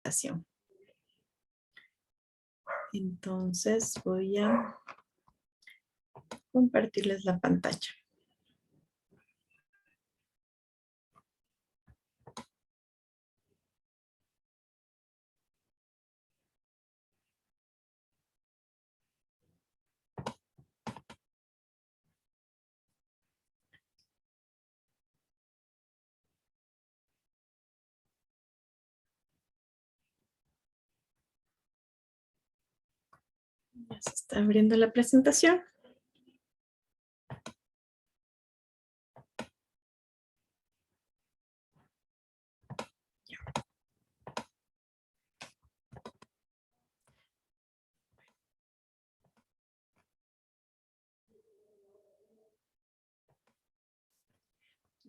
presentación. Entonces voy a compartirles la pantalla. Ya se está abriendo la presentación.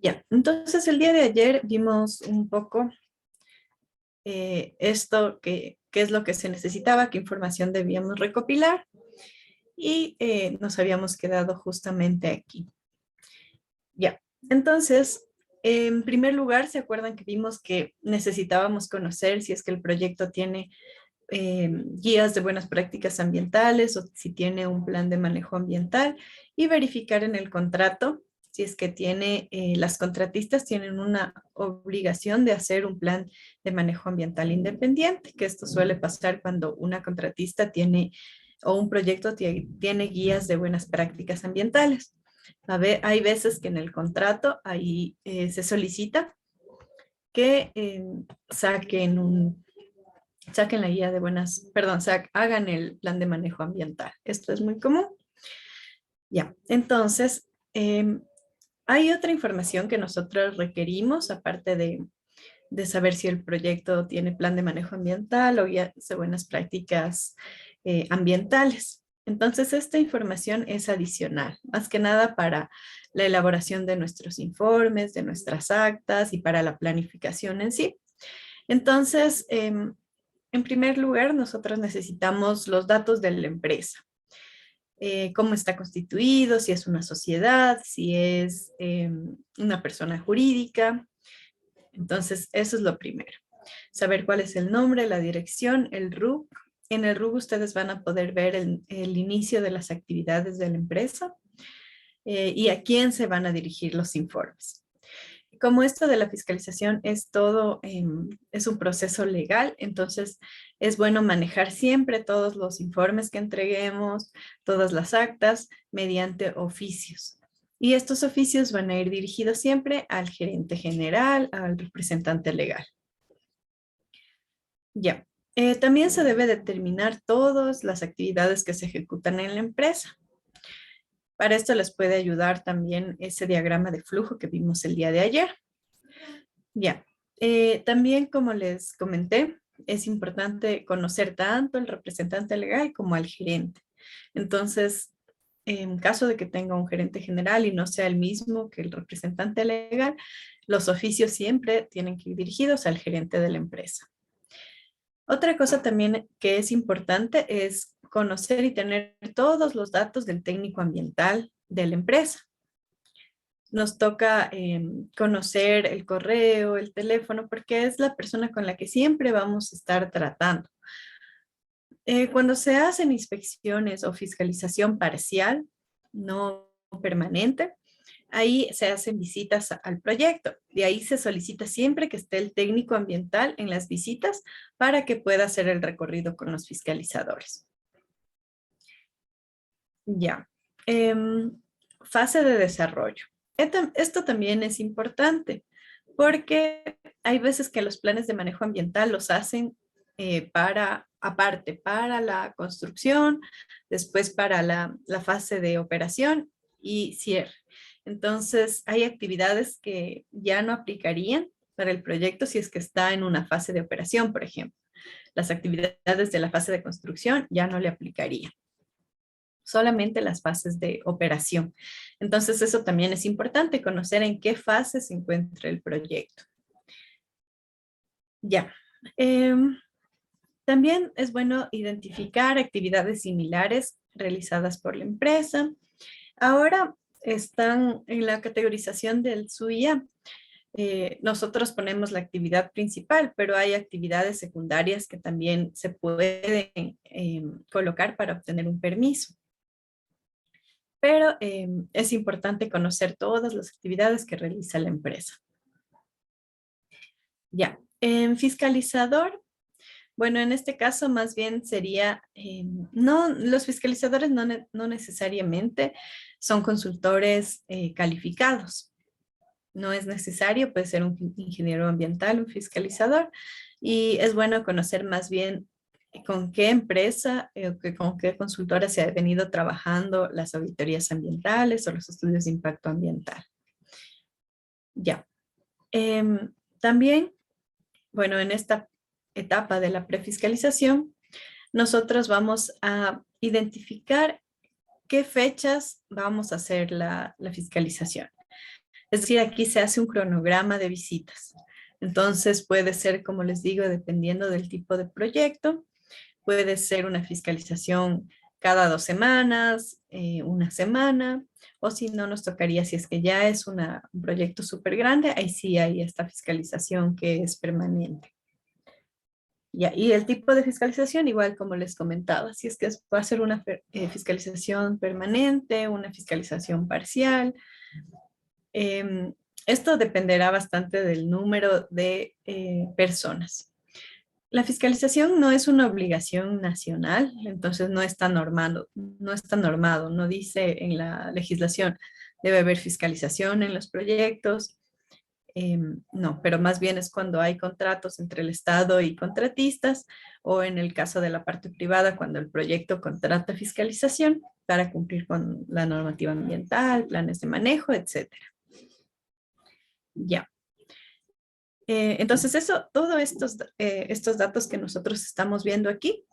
Ya, entonces el día de ayer vimos un poco esto, qué es lo que se necesitaba, qué información debíamos recopilar y nos habíamos quedado justamente aquí. Ya, entonces, en primer lugar, ¿se acuerdan que vimos que necesitábamos conocer si es que el proyecto tiene guías de buenas prácticas ambientales o si tiene un plan de manejo ambiental y verificar en el contrato si es que tiene, las contratistas tienen una obligación de hacer un plan de manejo ambiental independiente, que esto suele pasar cuando una contratista tiene o un proyecto tiene guías de buenas prácticas ambientales. Hay veces que en el contrato ahí se solicita que saquen la guía de buenas, perdón, hagan el plan de manejo ambiental. Esto es muy común. Ya, entonces, hay otra información que nosotros requerimos, aparte de saber si el proyecto tiene plan de manejo ambiental o guías de buenas prácticas ambientales. Entonces, esta información es adicional, más que nada para la elaboración de nuestros informes, de nuestras actas y para la planificación en sí. Entonces, en primer lugar, nosotros necesitamos los datos de la empresa. Cómo está constituido, si es una sociedad, si es una persona jurídica. Entonces, eso es lo primero. Saber cuál es el nombre, la dirección, el RUC. En el RUC ustedes van a poder ver el inicio de las actividades de la empresa y a quién se van a dirigir los informes. Como esto de la fiscalización es todo, es un proceso legal, entonces es bueno manejar siempre todos los informes que entreguemos, todas las actas, mediante oficios. Y estos oficios van a ir dirigidos siempre al gerente general, al representante legal. Ya. También se debe determinar todas las actividades que se ejecutan en la empresa. Para esto les puede ayudar también ese diagrama de flujo que vimos el día de ayer. Ya, también como les comenté, es importante conocer tanto al representante legal como al gerente. Entonces, en caso de que tenga un gerente general y no sea el mismo que el representante legal, los oficios siempre tienen que ir dirigidos al gerente de la empresa. Otra cosa también que es importante es conocer y tener todos los datos del técnico ambiental de la empresa. Nos toca conocer el correo, el teléfono, porque es la persona con la que siempre vamos a estar tratando. Cuando se hacen inspecciones o fiscalización parcial, no permanente, ahí se hacen visitas al proyecto. De ahí se solicita siempre que esté el técnico ambiental en las visitas para que pueda hacer el recorrido con los fiscalizadores. Ya. Fase de desarrollo. Esto también es importante porque hay veces que los planes de manejo ambiental los hacen aparte, para la construcción, después para la fase de operación y cierre. Entonces, hay actividades que ya no aplicarían para el proyecto si es que está en una fase de operación, por ejemplo. Las actividades de la fase de construcción ya no le aplicarían, solamente las fases de operación. Entonces, eso también es importante, conocer en qué fase se encuentra el proyecto. Ya. También es bueno identificar actividades similares realizadas por la empresa. Ahora están en la categorización del SUIA. nosotros ponemos la actividad principal, pero hay actividades secundarias que también se pueden colocar para obtener un permiso. Pero es importante conocer todas las actividades que realiza la empresa. Ya, en fiscalizador, bueno, en este caso más bien sería, no, los fiscalizadores no necesariamente son consultores calificados. No es necesario, puede ser un ingeniero ambiental, un fiscalizador, y es bueno conocer más bien con qué empresa con qué consultora se ha venido trabajando las auditorías ambientales o los estudios de impacto ambiental. Ya. También, bueno, en esta etapa de la prefiscalización, nosotros vamos a identificar qué fechas vamos a hacer la fiscalización. Es decir, aquí se hace un cronograma de visitas. Entonces puede ser, como les digo, dependiendo del tipo de proyecto, puede ser una fiscalización cada 2 semanas, una semana, o si no nos tocaría, si es que ya es un proyecto súper grande, ahí sí hay esta fiscalización que es permanente. Ya, y el tipo de fiscalización, igual como les comentaba, si es que va a ser una fiscalización permanente, una fiscalización parcial. Esto dependerá bastante del número de personas. La fiscalización no es una obligación nacional, entonces no está normado, no dice en la legislación debe haber fiscalización en los proyectos. No, pero más bien es cuando hay contratos entre el Estado y contratistas, o en el caso de la parte privada, cuando el proyecto contrata fiscalización para cumplir con la normativa ambiental, planes de manejo, etcétera. Ya. Entonces, todos estos datos que nosotros estamos viendo aquí,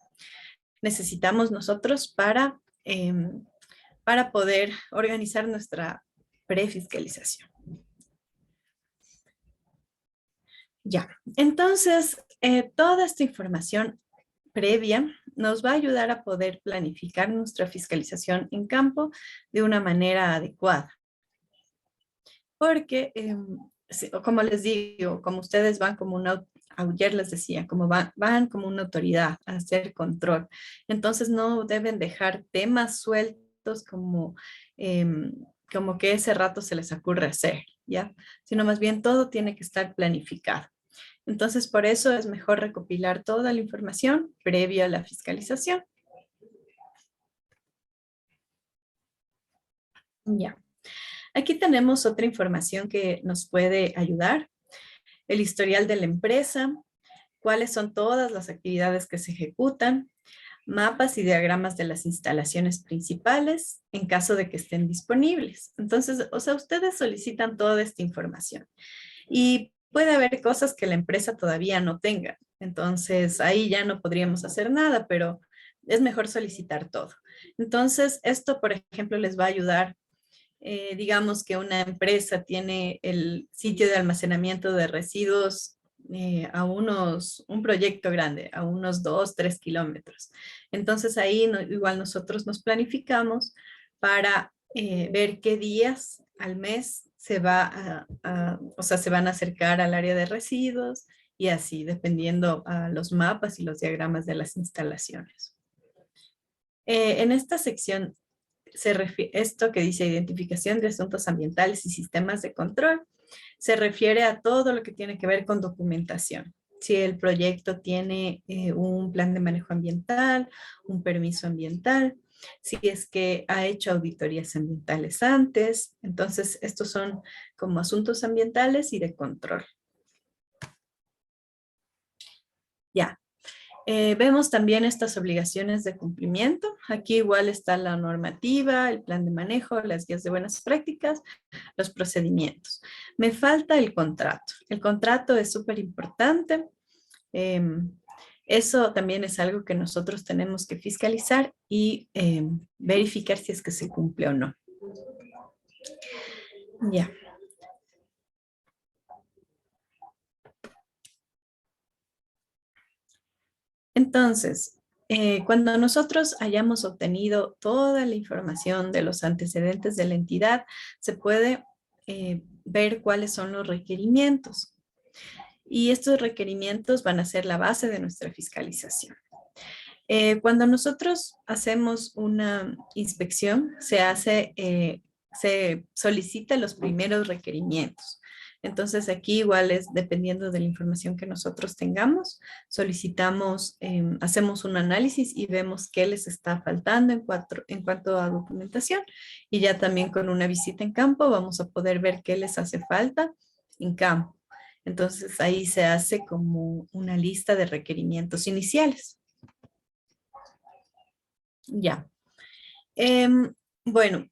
necesitamos nosotros para poder organizar nuestra prefiscalización. Ya, entonces, toda esta información previa nos va a ayudar a poder planificar nuestra fiscalización en campo de una manera adecuada. Porque, como les digo, como ustedes van como ayer les decía, como van como una autoridad a hacer control. Entonces no deben dejar temas sueltos como que ese rato se les ocurre hacer, ¿ya? Sino más bien todo tiene que estar planificado. Entonces, por eso es mejor recopilar toda la información previa a la fiscalización. Ya. Aquí tenemos otra información que nos puede ayudar. El historial de la empresa, cuáles son todas las actividades que se ejecutan, mapas y diagramas de las instalaciones principales en caso de que estén disponibles. Entonces, o sea, ustedes solicitan toda esta información y puede haber cosas que la empresa todavía no tenga. Entonces, ahí ya no podríamos hacer nada, pero es mejor solicitar todo. Entonces, esto, por ejemplo, les va a ayudar. Digamos que una empresa tiene el sitio de almacenamiento de residuos un proyecto grande, a unos 2, 3 kilómetros. Entonces ahí igual nosotros nos planificamos para ver qué días al mes o sea, se van a acercar al área de residuos y así, dependiendo a los mapas y los diagramas de las instalaciones. En esta sección esto que dice identificación de asuntos ambientales y sistemas de control, se refiere a todo lo que tiene que ver con documentación. Si el proyecto tiene un plan de manejo ambiental, un permiso ambiental, si es que ha hecho auditorías ambientales antes. Entonces, estos son como asuntos ambientales y de control. Ya. Vemos también estas obligaciones de cumplimiento. Aquí igual está la normativa, el plan de manejo, las guías de buenas prácticas, los procedimientos. Me falta el contrato. El contrato es súper importante. Eso también es algo que nosotros tenemos que fiscalizar y verificar si es que se cumple o no. Ya. Entonces, cuando nosotros hayamos obtenido toda la información de los antecedentes de la entidad, se puede ver cuáles son los requerimientos. Y estos requerimientos van a ser la base de nuestra fiscalización. Cuando nosotros hacemos una inspección, se solicita los primeros requerimientos. Entonces aquí igual es dependiendo de la información que nosotros tengamos, solicitamos, hacemos un análisis y vemos qué les está faltando en cuanto a documentación, y ya también con una visita en campo vamos a poder ver qué les hace falta en campo. Entonces ahí se hace como una lista de requerimientos iniciales. Ya. Bueno,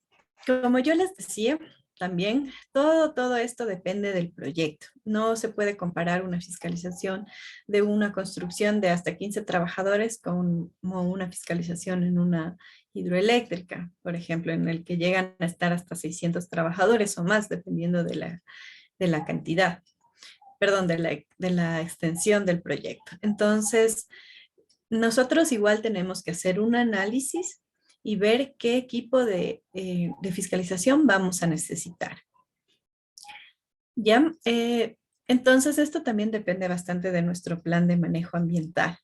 como yo les decía, también todo esto depende del proyecto. No se puede comparar una fiscalización de una construcción de hasta 15 trabajadores con una fiscalización en una hidroeléctrica, por ejemplo, en el que llegan a estar hasta 600 trabajadores o más, dependiendo de la cantidad, perdón, de la extensión del proyecto. Entonces, nosotros igual tenemos que hacer un análisis y ver qué equipo de fiscalización vamos a necesitar. ¿Ya? Entonces, esto también depende bastante de nuestro plan de manejo ambiental.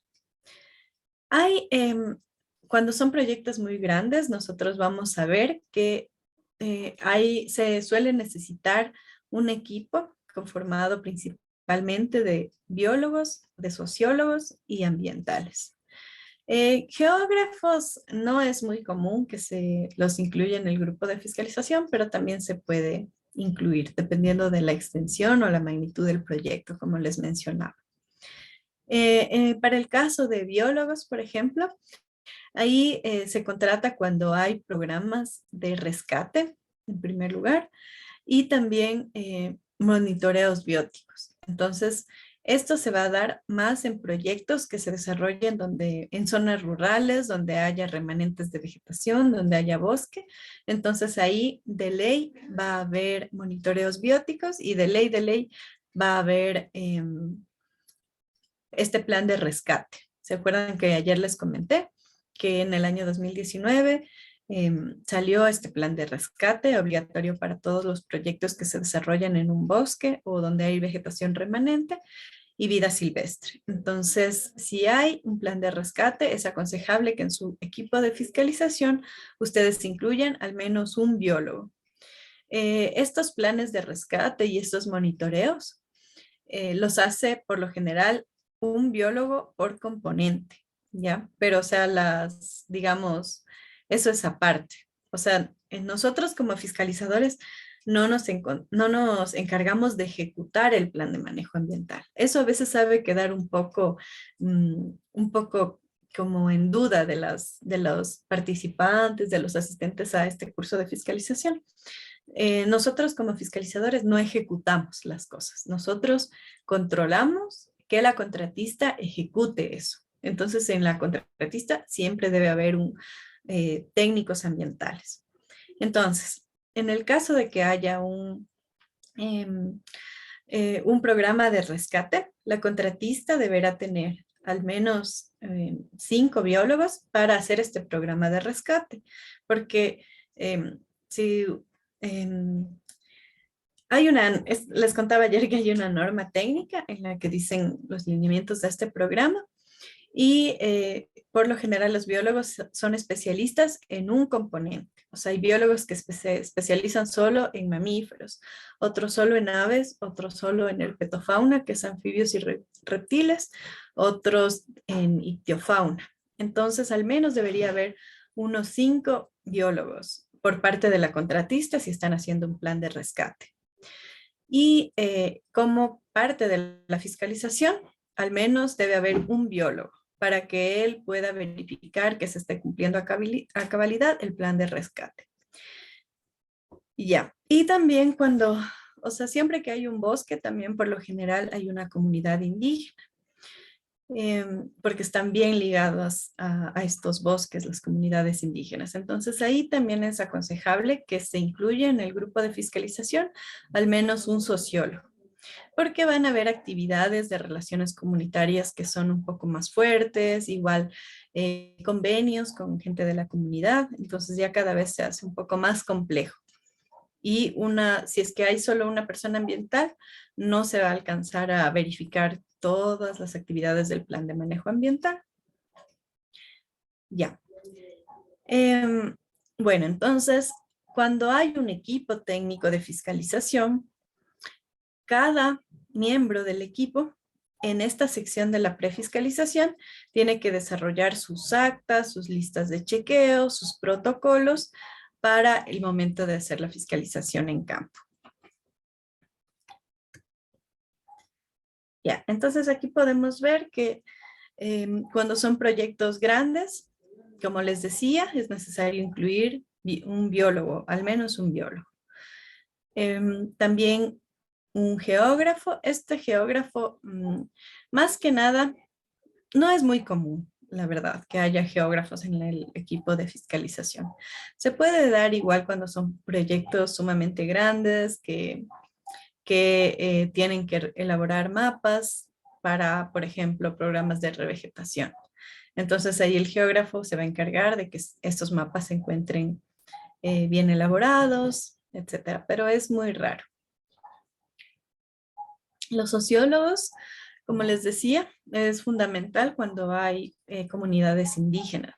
Cuando son proyectos muy grandes, nosotros vamos a ver que se suele necesitar un equipo conformado principalmente de biólogos, de sociólogos y ambientales. Geógrafos no es muy común que se los incluya en el grupo de fiscalización, pero también se puede incluir dependiendo de la extensión o la magnitud del proyecto, como les mencionaba. Para el caso de biólogos, por ejemplo, ahí se contrata cuando hay programas de rescate, en primer lugar, y también monitoreos bióticos. Entonces, esto se va a dar más en proyectos que se desarrollen en zonas rurales, donde haya remanentes de vegetación, donde haya bosque. Entonces ahí de ley va a haber monitoreos bióticos y de ley va a haber este plan de rescate. ¿Se acuerdan que ayer les comenté que en el año 2019 salió este plan de rescate obligatorio para todos los proyectos que se desarrollan en un bosque o donde hay vegetación remanente y vida silvestre? Entonces, si hay un plan de rescate, es aconsejable que en su equipo de fiscalización ustedes incluyan al menos un biólogo. Estos planes de rescate y estos monitoreos los hace por lo general un biólogo por componente, ¿ya? Pero, o sea, digamos, eso es aparte. O sea, nosotros como fiscalizadores no nos encargamos de ejecutar el plan de manejo ambiental. Eso a veces sabe quedar un poco como en duda de los participantes, de los asistentes a este curso de fiscalización. Nosotros como fiscalizadores no ejecutamos las cosas. Nosotros controlamos que la contratista ejecute eso. Entonces, en la contratista siempre debe haber técnicos ambientales. Entonces, en el caso de que haya un programa de rescate, la contratista deberá tener al menos 5 biólogos para hacer este programa de rescate, porque si les contaba ayer que hay una norma técnica en la que dicen los lineamientos de este programa, y por lo general los biólogos son especialistas en un componente. O sea, hay biólogos que se especializan solo en mamíferos, otros solo en aves, otros solo en herpetofauna, que es anfibios y reptiles, otros en ictiofauna. Entonces, al menos debería haber unos 5 biólogos por parte de la contratista si están haciendo un plan de rescate. Y como parte de la fiscalización, al menos debe haber un biólogo para que él pueda verificar que se esté cumpliendo a cabalidad el plan de rescate. Ya. Y también o sea, siempre que hay un bosque, también por lo general hay una comunidad indígena, porque están bien ligados a estos bosques, las comunidades indígenas. Entonces ahí también es aconsejable que se incluya en el grupo de fiscalización al menos un sociólogo, porque van a haber actividades de relaciones comunitarias que son un poco más fuertes, igual convenios con gente de la comunidad, entonces ya cada vez se hace un poco más complejo. y si es que hay solo una persona ambiental, no se va a alcanzar a verificar todas las actividades del plan de manejo ambiental. Ya. Bueno, entonces, cuando hay un equipo técnico de fiscalización, cada miembro del equipo en esta sección de la prefiscalización tiene que desarrollar sus actas, sus listas de chequeo, sus protocolos para el momento de hacer la fiscalización en campo. Ya, entonces aquí podemos ver que cuando son proyectos grandes, como les decía, es necesario incluir un biólogo, al menos un biólogo. También un geógrafo. Este geógrafo, más que nada, no es muy común, la verdad, que haya geógrafos en el equipo de fiscalización. Se puede dar igual cuando son proyectos sumamente grandes que tienen que elaborar mapas para, por ejemplo, programas de revegetación. Entonces ahí el geógrafo se va a encargar de que estos mapas se encuentren bien elaborados, etcétera, pero es muy raro. Los sociólogos, como les decía, es fundamental cuando hay comunidades indígenas.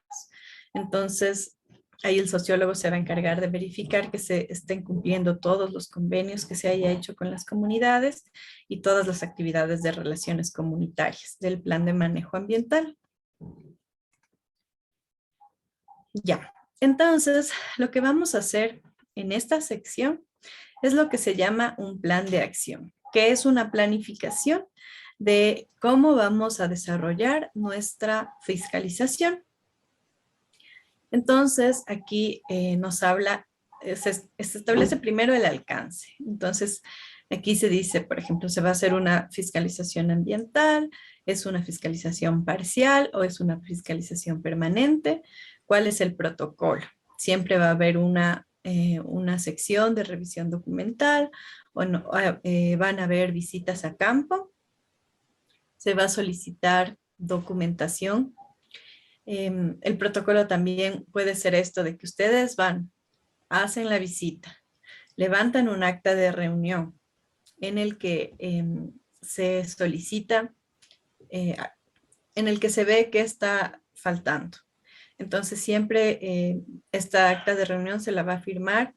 Entonces, ahí el sociólogo se va a encargar de verificar que se estén cumpliendo todos los convenios que se haya hecho con las comunidades y todas las actividades de relaciones comunitarias del plan de manejo ambiental. Ya, entonces lo que vamos a hacer en esta sección es lo que se llama un plan de acción, que es una planificación de cómo vamos a desarrollar nuestra fiscalización. Entonces, aquí nos habla, se establece primero el alcance. Entonces, aquí se dice, por ejemplo, se va a hacer una fiscalización ambiental, es una fiscalización parcial o es una fiscalización permanente. ¿Cuál es el protocolo? Siempre va a haber una sección de revisión documental, o no, van a haber visitas a campo, se va a solicitar documentación. El protocolo también puede ser esto de que ustedes van, hacen la visita, levantan un acta de reunión en el que se solicita, en el que se ve que está faltando. Entonces siempre esta acta de reunión se la va a firmar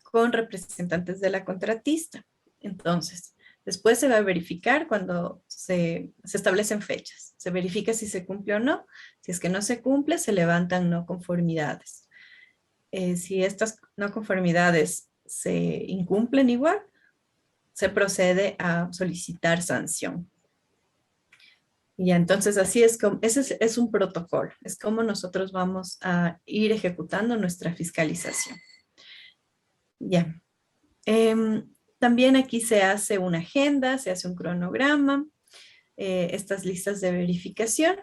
con representantes de la contratista. Entonces, después se va a verificar cuando se establecen fechas. Se verifica si se cumple o no. Si es que no se cumple, se levantan no conformidades. Si estas no conformidades se incumplen igual, se procede a solicitar sanción. Y entonces así es como, ese es un protocolo, es como nosotros vamos a ir ejecutando nuestra fiscalización. Ya. También aquí se hace una agenda, se hace un cronograma, estas listas de verificación,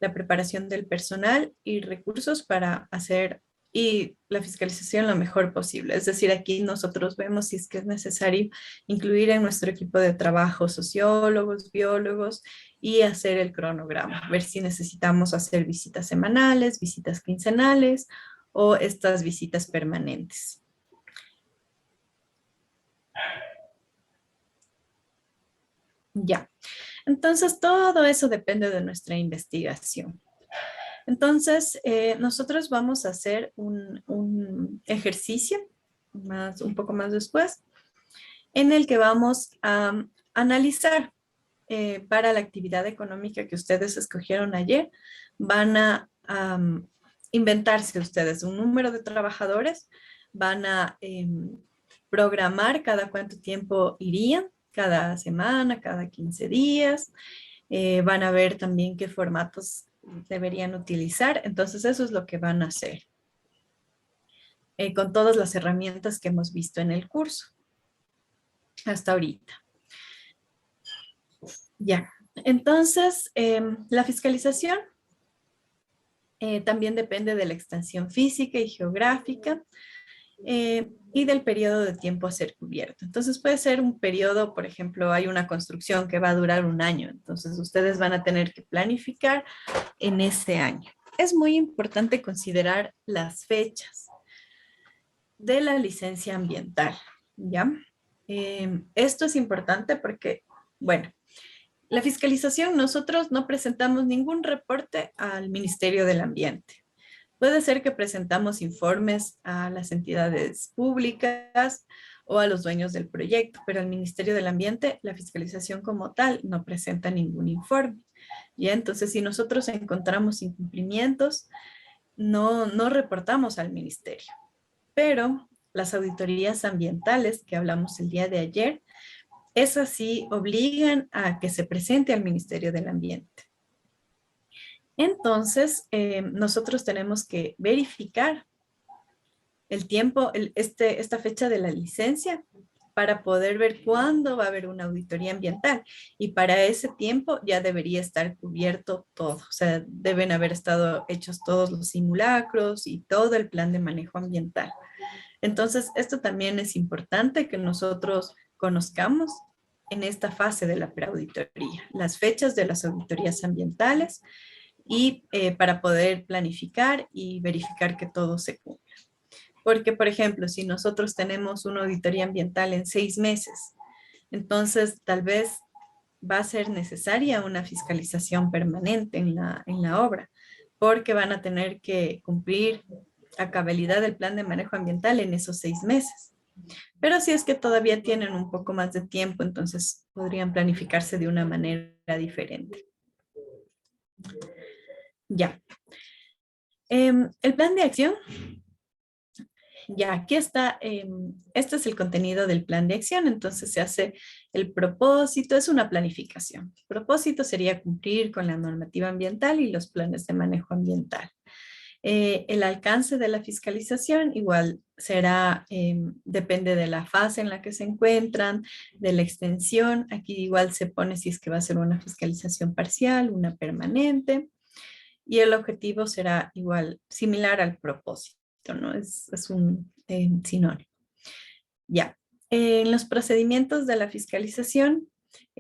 la preparación del personal y recursos para hacer y la fiscalización lo mejor posible. Es decir, aquí nosotros vemos si es que es necesario incluir en nuestro equipo de trabajo sociólogos, biólogos y hacer el cronograma, ver si necesitamos hacer visitas semanales, visitas quincenales o estas visitas permanentes. Ya, entonces todo eso depende de nuestra investigación. Entonces, nosotros vamos a hacer un ejercicio un poco más después, en el que vamos a analizar para la actividad económica que ustedes escogieron ayer, van a inventarse ustedes un número de trabajadores, van a programar cada cuánto tiempo irían, cada semana, cada 15 días, van a ver también qué formatos deberían utilizar. Entonces eso es lo que van a hacer con todas las herramientas que hemos visto en el curso hasta ahorita. Ya, entonces la fiscalización también depende de la extensión física y geográfica y del periodo de tiempo a ser cubierto. Entonces puede ser un periodo, por ejemplo, hay una construcción que va a durar un año, entonces ustedes van a tener que planificar en ese año. Es muy importante considerar las fechas. de la licencia ambiental, ¿ya? Esto es importante porque, bueno, la fiscalización, nosotros no presentamos ningún reporte al Ministerio del Ambiente. Puede ser que presentamos informes a las entidades públicas o a los dueños del proyecto, pero al Ministerio del Ambiente, la fiscalización como tal no presenta ningún informe. ¿Ya? Entonces, si nosotros encontramos incumplimientos, no reportamos al ministerio. Pero las auditorías ambientales que hablamos el día de ayer, esas sí obligan a que se presente al Ministerio del Ambiente. Entonces, nosotros tenemos que verificar el tiempo, esta fecha de la licencia para poder ver cuándo va a haber una auditoría ambiental. Y para ese tiempo ya debería estar cubierto todo. O sea, deben haber estado hechos todos los simulacros y todo el plan de manejo ambiental. Entonces, esto también es importante que nosotros conozcamos en esta fase de la preauditoría, las fechas de las auditorías ambientales y para poder planificar y verificar que todo se cumpla. Porque, por ejemplo, si nosotros tenemos una auditoría ambiental en 6 meses, entonces tal vez va a ser necesaria una fiscalización permanente en la obra, porque van a tener que cumplir a cabalidad el plan de manejo ambiental en esos 6 meses. Pero si es que todavía tienen un poco más de tiempo, entonces podrían planificarse de una manera diferente. Ya. El plan de acción. Ya, aquí está, este es el contenido del plan de acción, entonces se hace el propósito, es una planificación. El propósito sería cumplir con la normativa ambiental y los planes de manejo ambiental. El alcance de la fiscalización igual será, depende de la fase en la que se encuentran, de la extensión. Aquí igual se pone si es que va a ser una fiscalización parcial, una permanente. Y el objetivo será igual, similar al propósito, ¿no? Es un sinónimo. Ya. En los procedimientos de la fiscalización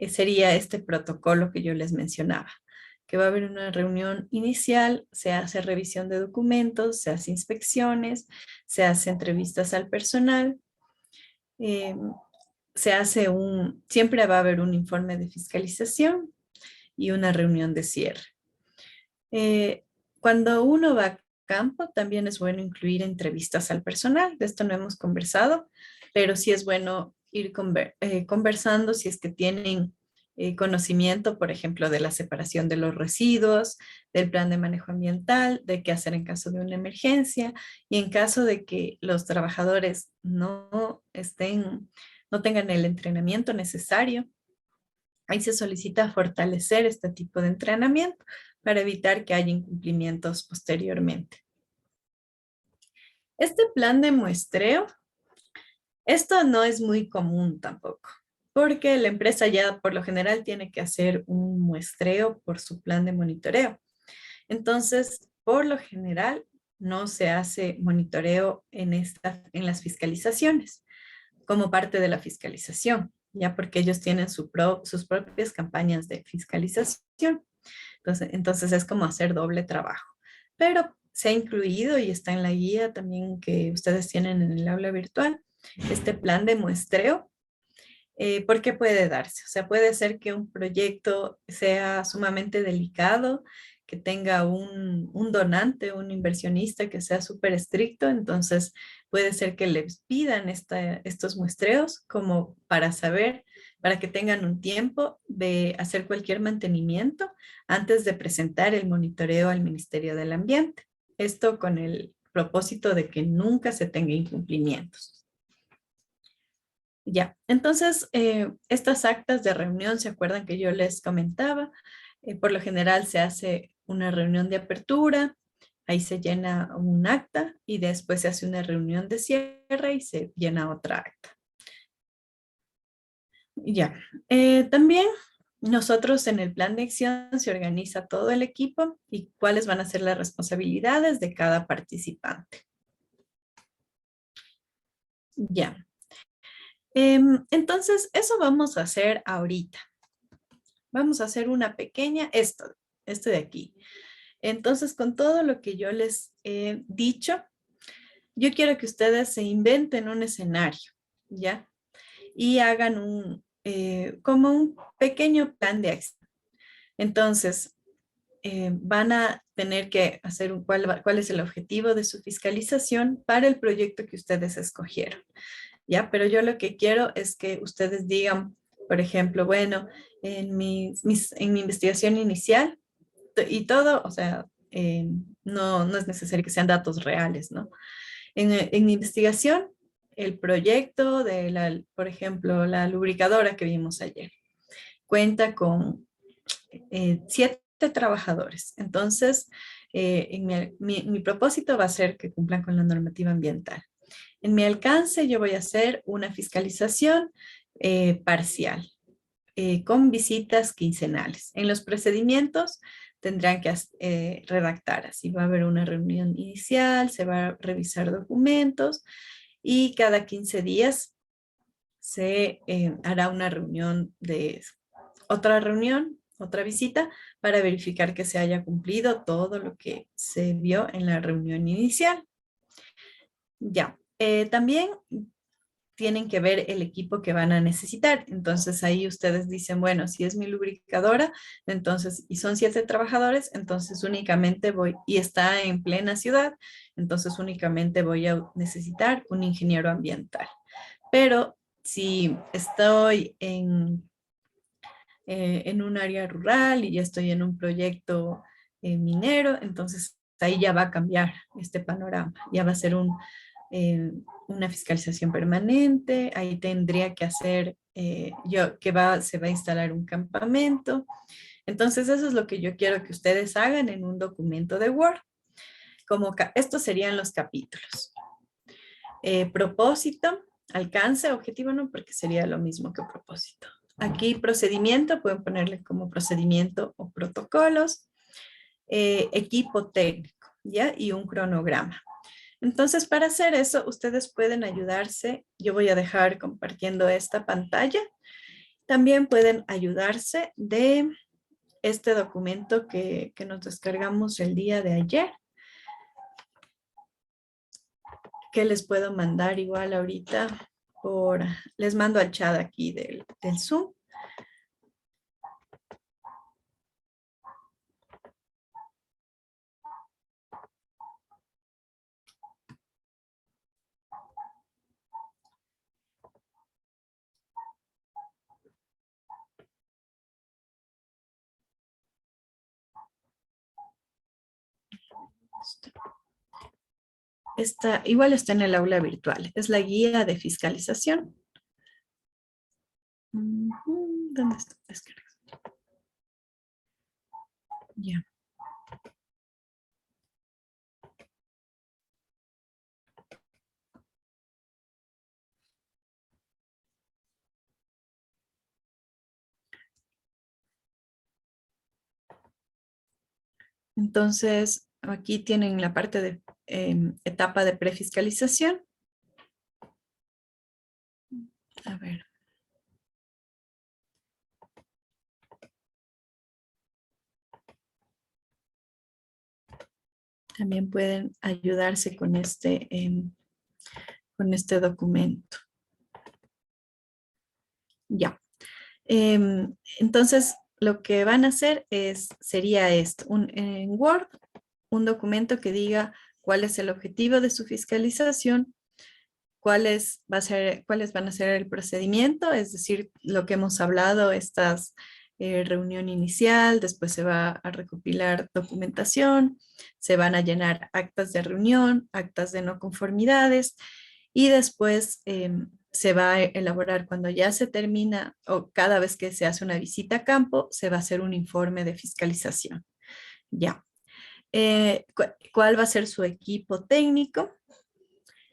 sería este protocolo que yo les mencionaba, que va a haber una reunión inicial, se hace revisión de documentos, se hace inspecciones, se hace entrevistas al personal, se hace siempre va a haber un informe de fiscalización y una reunión de cierre. Cuando uno va a campo, también es bueno incluir entrevistas al personal. De esto no hemos conversado, pero sí es bueno ir conversando si es que tienen conocimiento, por ejemplo, de la separación de los residuos, del plan de manejo ambiental, de qué hacer en caso de una emergencia y en caso de que los trabajadores no tengan el entrenamiento necesario. Ahí se solicita fortalecer este tipo de entrenamiento para evitar que haya incumplimientos posteriormente. Este plan de muestreo, esto no es muy común tampoco, porque la empresa ya por lo general tiene que hacer un muestreo por su plan de monitoreo. Entonces, por lo general, no se hace monitoreo en las fiscalizaciones, como parte de la fiscalización, ya porque ellos tienen sus propias campañas de fiscalización. Entonces es como hacer doble trabajo. Pero se ha incluido y está en la guía también que ustedes tienen en el aula virtual, este plan de muestreo. ¿Por qué puede darse? O sea, puede ser que un proyecto sea sumamente delicado, que tenga un donante, un inversionista que sea súper estricto, entonces puede ser que les pidan estos muestreos como para saber, para que tengan un tiempo de hacer cualquier mantenimiento antes de presentar el monitoreo al Ministerio del Ambiente. Esto con el propósito de que nunca se tenga incumplimientos. Ya, entonces estas actas de reunión, ¿se acuerdan que yo les comentaba? Por lo general se hace una reunión de apertura, ahí se llena un acta y después se hace una reunión de cierre y se llena otra acta. Ya, también nosotros en el plan de acción se organiza todo el equipo y cuáles van a ser las responsabilidades de cada participante. Ya. Entonces, eso vamos a hacer ahorita. Vamos a hacer una pequeña, esto de aquí. Entonces, con todo lo que yo les he dicho, yo quiero que ustedes se inventen un escenario, ¿ya? Y hagan como un pequeño plan de acción. Entonces, van a tener que hacer cuál es el objetivo de su fiscalización para el proyecto que ustedes escogieron, ¿ya? Pero yo lo que quiero es que ustedes digan, por ejemplo, bueno, en mi investigación inicial y todo, o sea, no es necesario que sean datos reales, ¿no? En mi investigación, el proyecto de por ejemplo, la lubricadora que vimos ayer, cuenta con 7 trabajadores. Entonces, mi propósito va a ser que cumplan con la normativa ambiental. En mi alcance, yo voy a hacer una fiscalización parcial con visitas quincenales. En los procedimientos tendrán que redactar, así va a haber una reunión inicial, se va a revisar documentos y cada 15 días se hará una reunión otra reunión, otra visita para verificar que se haya cumplido todo lo que se vio en la reunión inicial. Ya, también tienen que ver el equipo que van a necesitar. Entonces ahí ustedes dicen, bueno, si es mi lubricadora, entonces, y son 7 trabajadores, entonces únicamente voy, y está en plena ciudad, entonces únicamente voy a necesitar un ingeniero ambiental. Pero si estoy en un área rural y ya estoy en un proyecto minero, entonces ahí ya va a cambiar este panorama, ya va a ser eh, una fiscalización permanente, ahí tendría que hacer, se va a instalar un campamento. Entonces eso es lo que yo quiero que ustedes hagan en un documento de Word. Estos serían los capítulos. Propósito, alcance, objetivo no, porque sería lo mismo que propósito. Aquí procedimiento, pueden ponerle como procedimiento o protocolos, equipo técnico, ¿ya? Y un cronograma. Entonces, para hacer eso, ustedes pueden ayudarse. Yo voy a dejar compartiendo esta pantalla. También pueden ayudarse de este documento que nos descargamos el día de ayer, que les puedo mandar igual ahorita les mando al chat aquí del Zoom. Igual está en el aula virtual. Es la guía de fiscalización. ¿Dónde está? Descarga. Ya. Entonces, aquí tienen la parte de etapa de prefiscalización. A ver. También pueden ayudarse con este documento. Ya. Entonces, lo que van a hacer sería esto, en Word, un documento que diga cuál es el objetivo de su fiscalización, cuáles van a ser el procedimiento, es decir, lo que hemos hablado, reunión inicial, después se va a recopilar documentación, se van a llenar actas de reunión, actas de no conformidades y después se va a elaborar cuando ya se termina o cada vez que se hace una visita a campo, se va a hacer un informe de fiscalización. Ya. ¿Cuál va a ser su equipo técnico?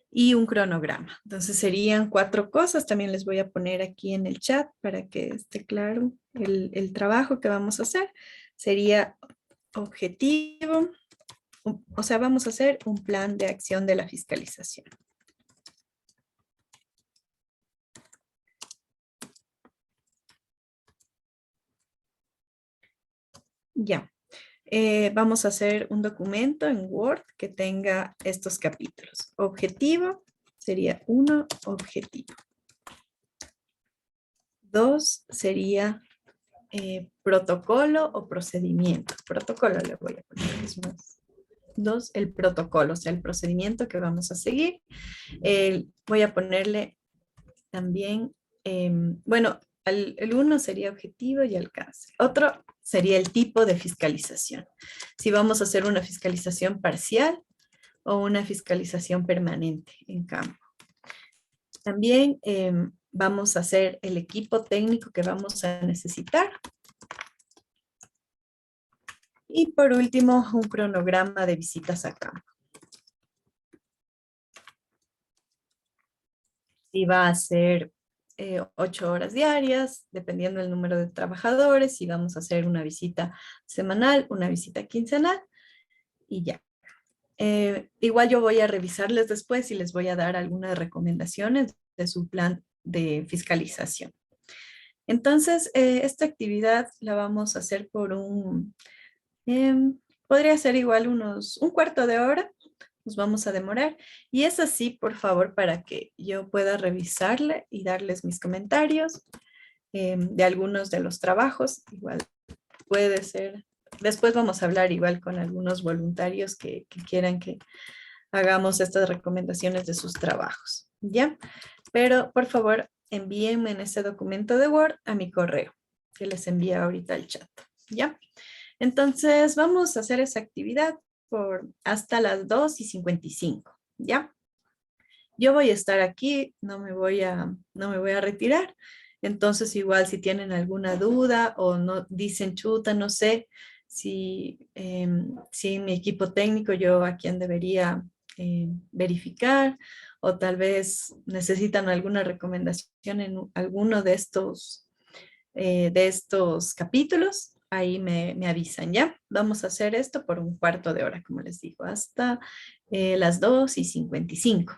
Y un cronograma. Entonces serían 4 cosas. También les voy a poner aquí en el chat para que esté claro el trabajo que vamos a hacer. Sería objetivo, o sea, vamos a hacer un plan de acción de la fiscalización. Ya. vamos a hacer un documento en Word que tenga estos capítulos. Objetivo sería 1, objetivo. 2 sería protocolo o procedimiento. Protocolo le voy a poner, es más. 2, el protocolo, o sea, el procedimiento que vamos a seguir. Voy a ponerle también, bueno, el 1 sería objetivo y alcance. Otro sería el tipo de fiscalización. Si vamos a hacer una fiscalización parcial o una fiscalización permanente en campo. También vamos a hacer el equipo técnico que vamos a necesitar. Y por último, un cronograma de visitas a campo. Si va a ser 8 horas diarias, dependiendo del número de trabajadores, si vamos a hacer una visita semanal, una visita quincenal y ya. Igual yo voy a revisarles después y les voy a dar algunas recomendaciones de su plan de fiscalización. Entonces, esta actividad la vamos a hacer por podría ser igual un cuarto de hora, nos vamos a demorar. Y es así, por favor, para que yo pueda revisarle y darles mis comentarios de algunos de los trabajos. Igual puede ser. Después vamos a hablar igual con algunos voluntarios que quieran que hagamos estas recomendaciones de sus trabajos, ¿ya? Pero por favor, envíenme en ese documento de Word a mi correo, que les envía ahorita el chat, ¿ya? Entonces, vamos a hacer esa actividad por hasta las 2:55, ¿ya? Yo voy a estar aquí, no me voy a retirar. Entonces, igual si tienen alguna duda o no dicen chuta, no sé si mi equipo técnico yo a quién debería verificar o tal vez necesitan alguna recomendación en alguno de estos capítulos, ahí me avisan, ¿ya? Vamos a hacer esto por un cuarto de hora, como les digo, hasta las 2:55.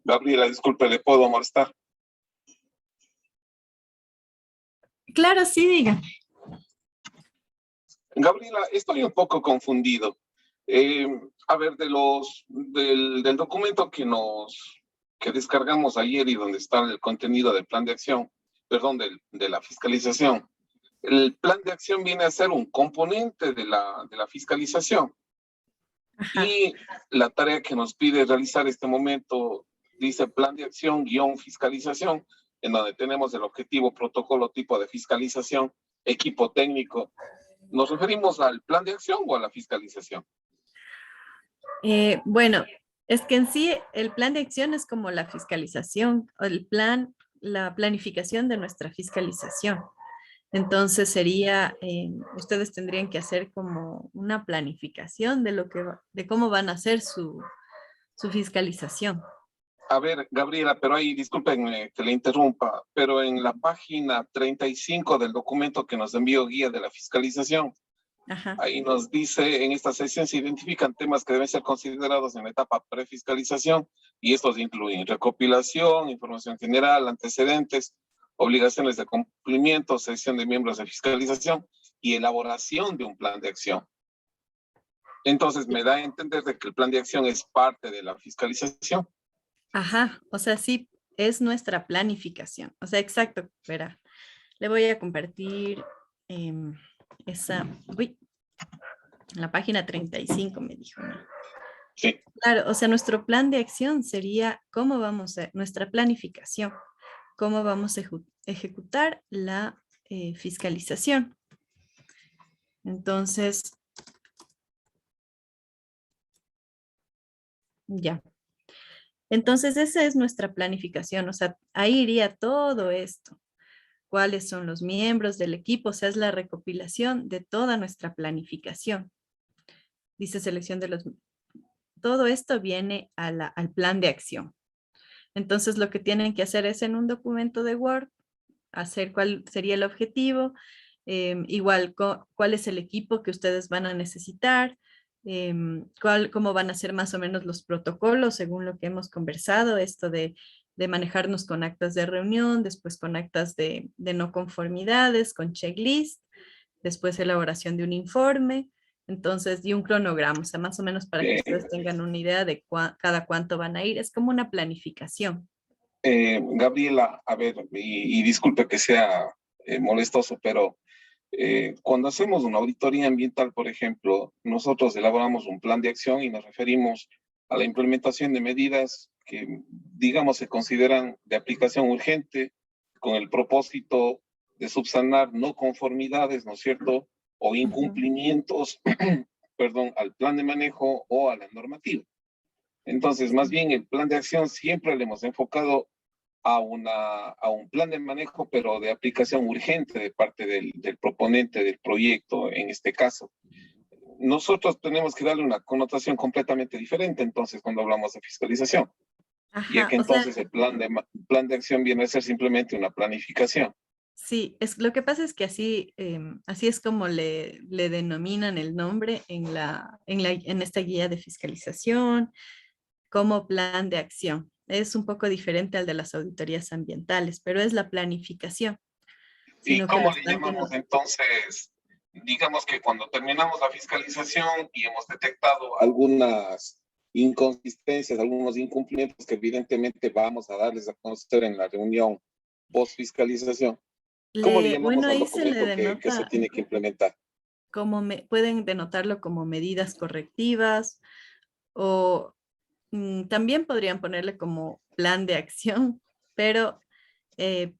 Gabriela, disculpe, ¿le puedo molestar? Claro, sí, diga. Gabriela, estoy un poco confundido. Eh, a ver, del documento que descargamos ayer y donde está el contenido del plan de acción, perdón, de la fiscalización. El plan de acción viene a ser un componente de la fiscalización. Ajá. Y la tarea que nos pide realizar este momento dice plan de acción guión fiscalización, en donde tenemos el objetivo, protocolo, tipo de fiscalización, equipo técnico. ¿Nos referimos al plan de acción o a la fiscalización? Bueno, es que en sí el plan de acción es como la fiscalización, o el plan, la planificación de nuestra fiscalización. Entonces sería, ustedes tendrían que hacer como una planificación de lo que de cómo van a hacer su fiscalización. A ver, Gabriela, pero ahí, discúlpenme que le interrumpa, pero en la página 35 del documento que nos envió guía de la fiscalización, Ajá. ahí nos dice, en esta sesión se identifican temas que deben ser considerados en la etapa prefiscalización y estos incluyen recopilación, información general, antecedentes, obligaciones de cumplimiento, selección de miembros de fiscalización y elaboración de un plan de acción. Entonces, me da a entender de que el plan de acción es parte de la fiscalización. Ajá, o sea, sí, es nuestra planificación. O sea, exacto, verá. Le voy a compartir esa, uy, la página 35 me dijo, ¿no? Sí. Claro, o sea, nuestro plan de acción sería cómo vamos a, nuestra planificación, cómo vamos a ejecutar la fiscalización. Entonces, ya. Entonces, esa es nuestra planificación, o sea, ahí iría todo esto. ¿Cuáles son los miembros del equipo? O sea, es la recopilación de toda nuestra planificación. Dice selección de los... Todo esto viene a al plan de acción. Entonces, lo que tienen que hacer es en un documento de Word, hacer cuál sería el objetivo, igual cuál es el equipo que ustedes van a necesitar, cómo van a ser más o menos los protocolos según lo que hemos conversado, esto de manejarnos con actas de reunión, después con actas de no conformidades, con checklist, después elaboración de un informe, entonces, y un cronograma, o sea, más o menos para que ustedes tengan una idea de cada cuánto van a ir, es como una planificación. Gabriela, a ver, y disculpe que sea molestoso, pero cuando hacemos una auditoría ambiental, por ejemplo, nosotros elaboramos un plan de acción y nos referimos a la implementación de medidas que, digamos, se consideran de aplicación urgente con el propósito de subsanar no conformidades, ¿no es cierto? O incumplimientos, perdón, al plan de manejo o a la normativa. Entonces, más bien el plan de acción siempre le hemos enfocado a un plan de manejo, pero de aplicación urgente de parte del proponente del proyecto, en este caso. Nosotros tenemos que darle una connotación completamente diferente, entonces, cuando hablamos de fiscalización, ya Ajá, que o sea, entonces el plan de acción viene a ser simplemente una planificación. sí, lo que pasa es que así, así es como le denominan el nombre en esta guía de fiscalización como plan de acción. Es un poco diferente al de las auditorías ambientales, pero es la planificación, ¿Y sino que lo cómo le están llamamos entonces? Digamos que cuando terminamos la fiscalización y hemos detectado algunas inconsistencias, algunos incumplimientos que evidentemente vamos a darles a conocer en la reunión post-fiscalización, ¿cómo le bueno, llamamos al ahí se le documento que se denota tiene que implementar? como pueden denotarlo como medidas correctivas o también podrían ponerle como plan de acción, pero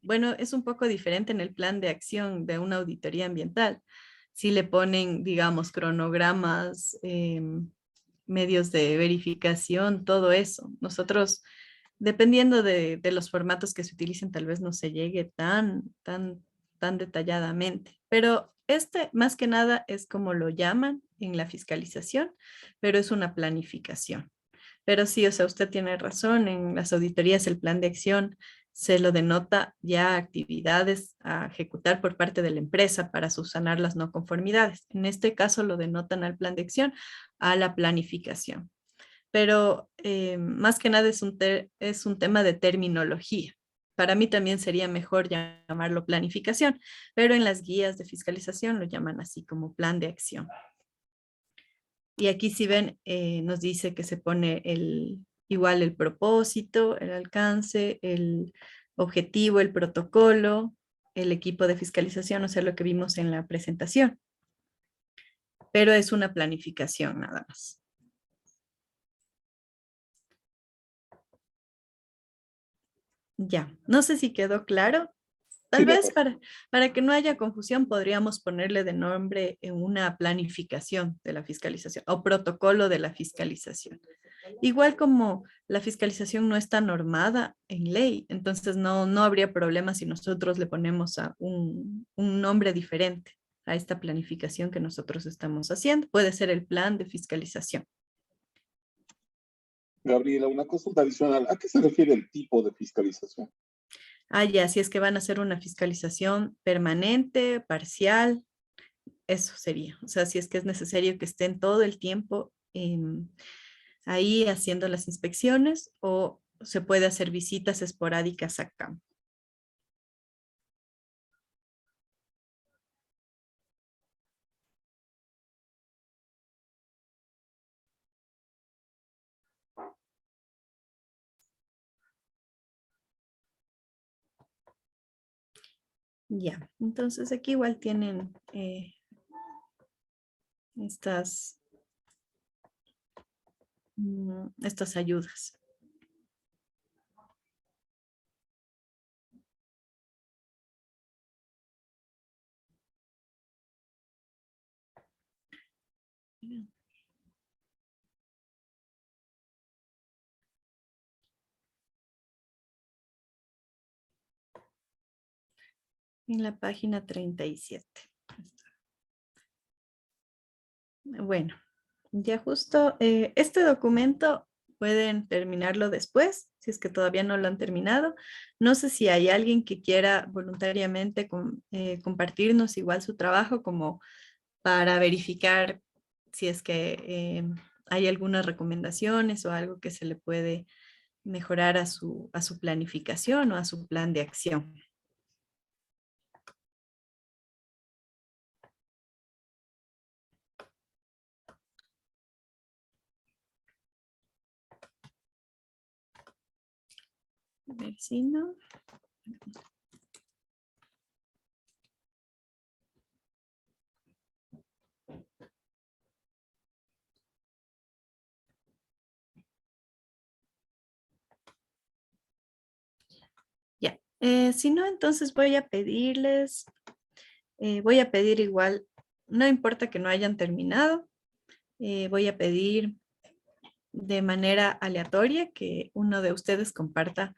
bueno, es un poco diferente en el plan de acción de una auditoría ambiental. Si le ponen, digamos, cronogramas, medios de verificación, todo eso. Nosotros, dependiendo de los formatos que se utilicen, tal vez no se llegue tan detalladamente. Pero este, más que nada, es como lo llaman en la fiscalización, pero es una planificación. Pero sí, o sea, usted tiene razón, en las auditorías el plan de acción se lo denota ya actividades a ejecutar por parte de la empresa para subsanar las no conformidades. En este caso lo denotan al plan de acción, a la planificación. pero más que nada es un tema de terminología. Para mí también sería mejor llamarlo planificación, pero en las guías de fiscalización lo llaman así como plan de acción. Y aquí si ven, nos dice que se pone igual el propósito, el alcance, el objetivo, el protocolo, el equipo de fiscalización, o sea, lo que vimos en la presentación. Pero es una planificación nada más. Ya, no sé si quedó claro. Sí, Tal de vez acuerdo. para que no haya confusión podríamos ponerle de nombre en una planificación de la fiscalización o protocolo de la fiscalización. Igual como la fiscalización no está normada en ley, entonces no habría problema si nosotros le ponemos a un nombre diferente a esta planificación que nosotros estamos haciendo. Puede ser el plan de fiscalización. Gabriela, una consulta adicional. ¿A qué se refiere el tipo de fiscalización? Ah, ya, si es que van a hacer una fiscalización permanente, parcial, eso sería. O sea, si es que es necesario que estén todo el tiempo ahí haciendo las inspecciones o se puede hacer visitas esporádicas a campo. Ya, entonces aquí igual tienen estas, estas ayudas. En la página 37. Bueno, ya justo este documento pueden terminarlo después, si es que todavía no lo han terminado. No sé si hay alguien que quiera voluntariamente compartirnos igual su trabajo como para verificar si es que hay algunas recomendaciones o algo que se le puede mejorar a su planificación o a su plan de acción. A ver si no. Ya. Si no, entonces voy a pedir igual, no importa que no hayan terminado, voy a pedir de manera aleatoria que uno de ustedes comparta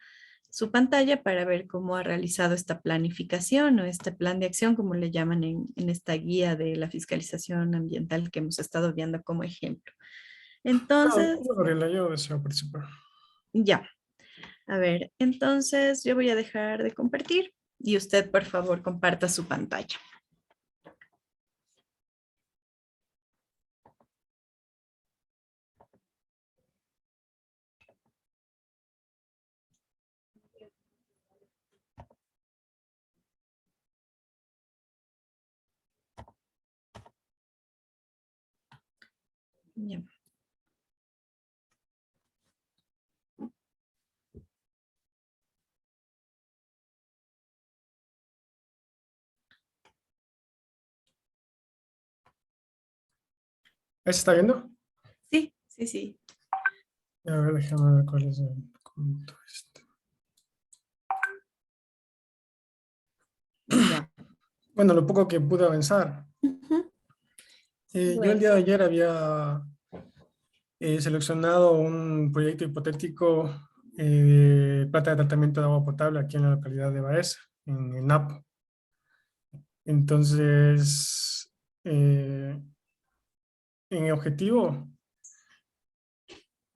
su pantalla para ver cómo ha realizado esta planificación o este plan de acción, como le llaman en esta guía de la fiscalización ambiental que hemos estado viendo como ejemplo. No, Entonces, Gabriela, yo deseo participar. ya. A ver, entonces yo voy a dejar de compartir y usted, por favor, comparta su pantalla. Ya. ¿Ahí se está viendo? Sí, sí, sí. A ver, déjame ver cuál es el documento este. Ya. Bueno, lo poco que pude avanzar. Ujú. Yo el Bueno, día de ayer había seleccionado un proyecto hipotético de planta de tratamiento de agua potable aquí en la localidad de Baeza, en el Napo. Entonces, en el objetivo,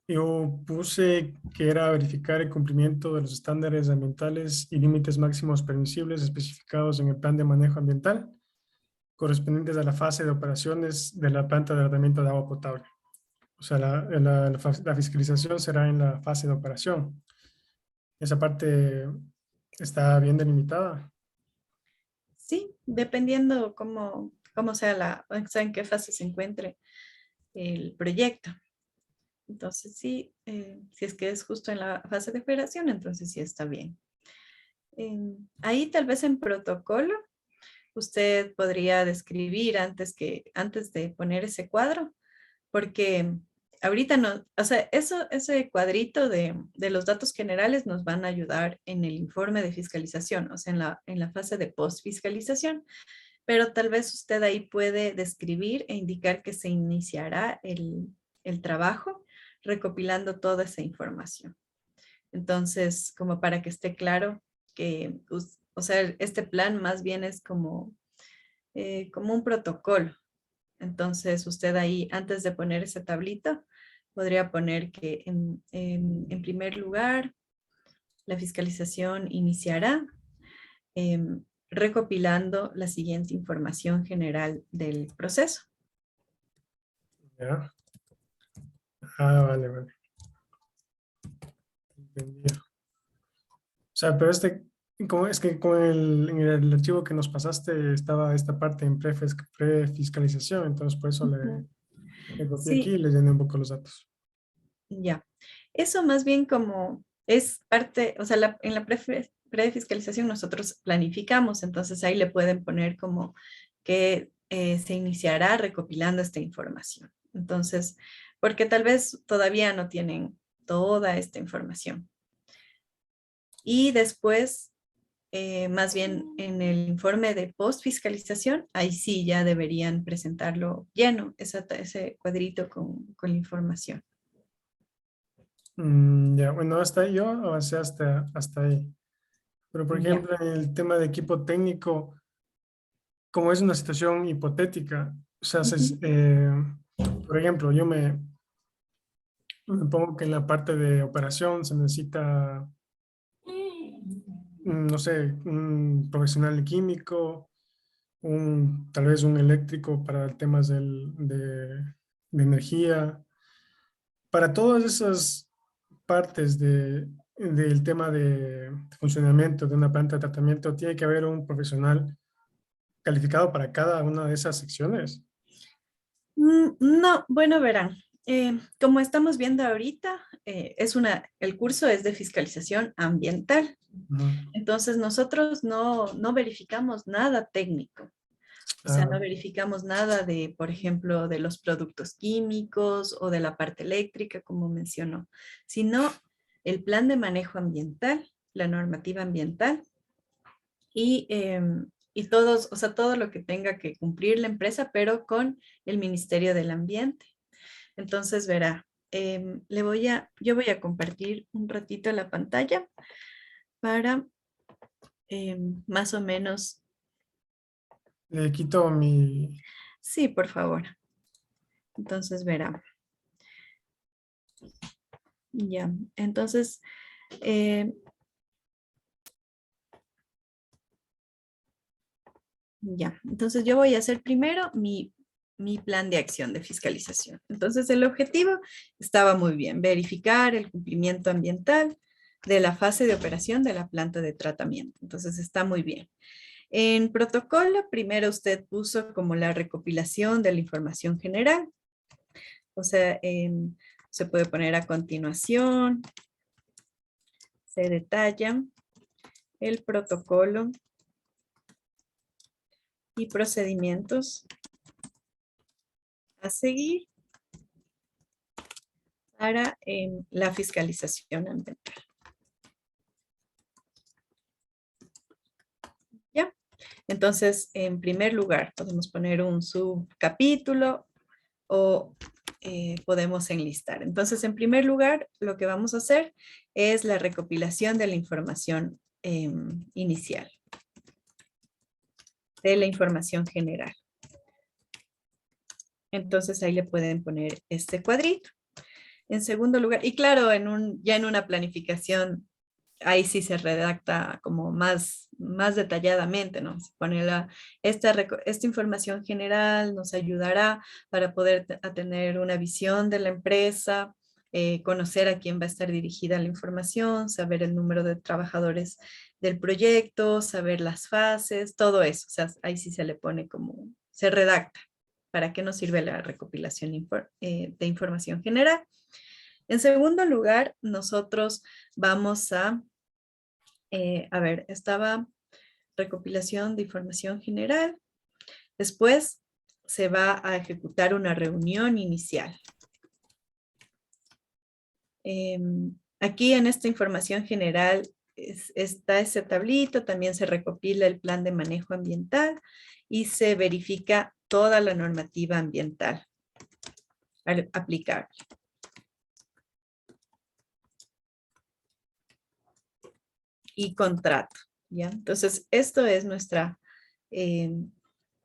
yo puse que era verificar el cumplimiento de los estándares ambientales y límites máximos permisibles especificados en el plan de manejo ambiental correspondientes a la fase de operaciones de la planta de tratamiento de agua potable. O sea, la fiscalización será en la fase de operación. Esa parte está bien delimitada. Sí, dependiendo cómo sea o sea, en qué fase se encuentre el proyecto. Entonces, sí, si es que es justo en la fase de operación, entonces sí está bien. Ahí tal vez en protocolo, usted podría describir antes de poner ese cuadro, porque ahorita no, o sea, ese cuadrito de los datos generales nos van a ayudar en el informe de fiscalización, o sea, en la fase de post-fiscalización, pero tal vez usted ahí puede describir e indicar que se iniciará el trabajo recopilando toda esa información. Entonces, como para que esté claro que, o sea, este plan más bien es como un protocolo. Entonces, usted ahí, antes de poner esa tablita, podría poner que en primer lugar, la fiscalización iniciará recopilando la siguiente información general del proceso. ¿Ya? Ah, vale, vale. Entendido. O sea, pero es que en el archivo que nos pasaste estaba esta parte en prefiscalización, entonces por eso Ujú. le copié aquí Sí, y le llené un poco los datos. ya. Eso más bien como es parte, o sea, en la prefiscalización nosotros planificamos, entonces ahí le pueden poner como que se iniciará recopilando esta información. Entonces, porque tal vez todavía no tienen toda esta información. Y después, más bien en el informe de post-fiscalización, ahí sí ya deberían presentarlo lleno, ese cuadrito con la información. Ya, bueno, hasta ahí yo avancé hasta ahí. Pero, por Ya. ejemplo, en el tema de equipo técnico, como es una situación hipotética, o sea, Ujú. por ejemplo, me pongo que en la parte de operación se necesita, no sé, un profesional químico, tal vez un eléctrico para temas de energía. Para todas esas partes del tema de funcionamiento de una planta de tratamiento, tiene que haber un profesional calificado para cada una de esas secciones. No, bueno, verán, como estamos viendo ahorita, el curso es de fiscalización ambiental. Ujú. Entonces, nosotros no verificamos nada técnico. O sea, Ah, no verificamos nada de, por ejemplo, de los productos químicos o de la parte eléctrica, como mencionó, sino el plan de manejo ambiental, la normativa ambiental y todos, o sea, todo lo que tenga que cumplir la empresa, pero con el Ministerio del Ambiente. Entonces, verá, yo voy a compartir un ratito la pantalla para más o menos, le quito mi... sí, por favor. Entonces, verá, ya. Entonces, eh, ya. Entonces, yo voy a hacer primero mi plan de acción de fiscalización. Entonces, el objetivo estaba muy bien, verificar el cumplimiento ambiental de la fase de operación de la planta de tratamiento. Entonces, está muy bien. En protocolo, primero usted puso como la recopilación de la información general. O sea, se puede poner a continuación, se detalla el protocolo y procedimientos a seguir para la fiscalización ambiental. ¿Ya? Entonces, en primer lugar, podemos poner un subcapítulo o podemos enlistar. Entonces, en primer lugar, lo que vamos a hacer es la recopilación de la información inicial, de la información general. Entonces, ahí le pueden poner este cuadrito. En segundo lugar, y claro, ya en una planificación ahí sí se redacta como más detalladamente, ¿no? Se pone esta información general nos ayudará para poder tener una visión de la empresa, conocer a quién va a estar dirigida la información, saber el número de trabajadores del proyecto, saber las fases, todo eso. O sea, ahí sí se le pone como, se redacta. ¿Para qué nos sirve la recopilación de información general? En segundo lugar, nosotros vamos a ver, estaba recopilación de información general. Después se va a ejecutar una reunión inicial. Aquí en esta información general está ese tablito, también se recopila el plan de manejo ambiental y se verifica toda la normativa ambiental aplicable. Y contrato, ¿ya? Entonces, esto es nuestra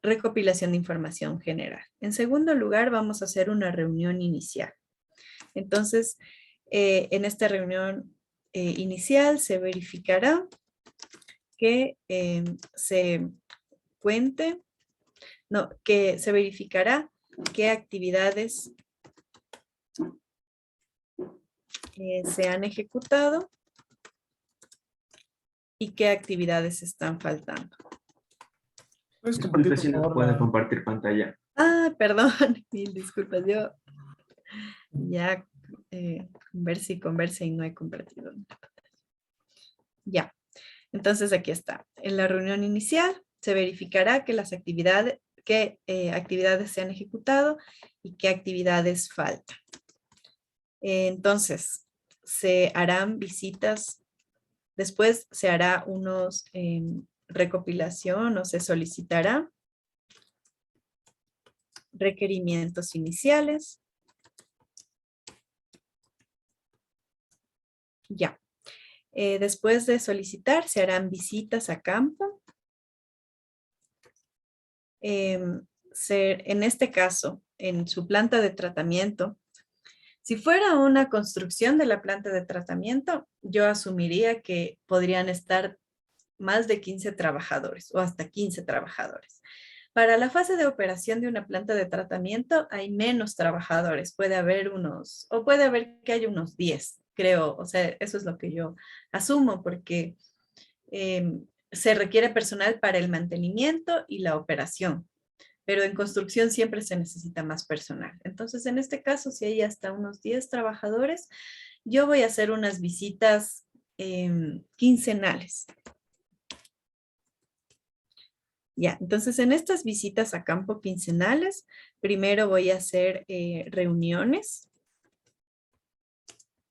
recopilación de información general. En segundo lugar, vamos a hacer una reunión inicial. Entonces, en esta reunión inicial se verificará que que se verificará qué actividades se han ejecutado y qué actividades están faltando. ¿Puedes compartir, Disculpe por si nos favor, puede compartir pantalla. Ah, perdón, mil disculpas, yo ya converse y no he compartido. Ya, entonces aquí está. En la reunión inicial se verificará que las actividades, actividades se han ejecutado y qué actividades faltan. Entonces, se harán visitas, después se hará unos recopilación o se solicitará requerimientos iniciales. Ya. Después de solicitar, se harán visitas a campo. En este caso, en su planta de tratamiento, si fuera una construcción de la planta de tratamiento, yo asumiría que podrían estar más de 15 trabajadores o hasta 15 trabajadores. Para la fase de operación de una planta de tratamiento hay menos trabajadores, puede haber o puede haber que haya unos 10, creo, o sea, eso es lo que yo asumo porque se requiere personal para el mantenimiento y la operación, pero en construcción siempre se necesita más personal. Entonces, en este caso, si hay hasta unos 10 trabajadores, yo voy a hacer unas visitas quincenales. Ya, entonces en estas visitas a campo quincenales, primero voy a hacer reuniones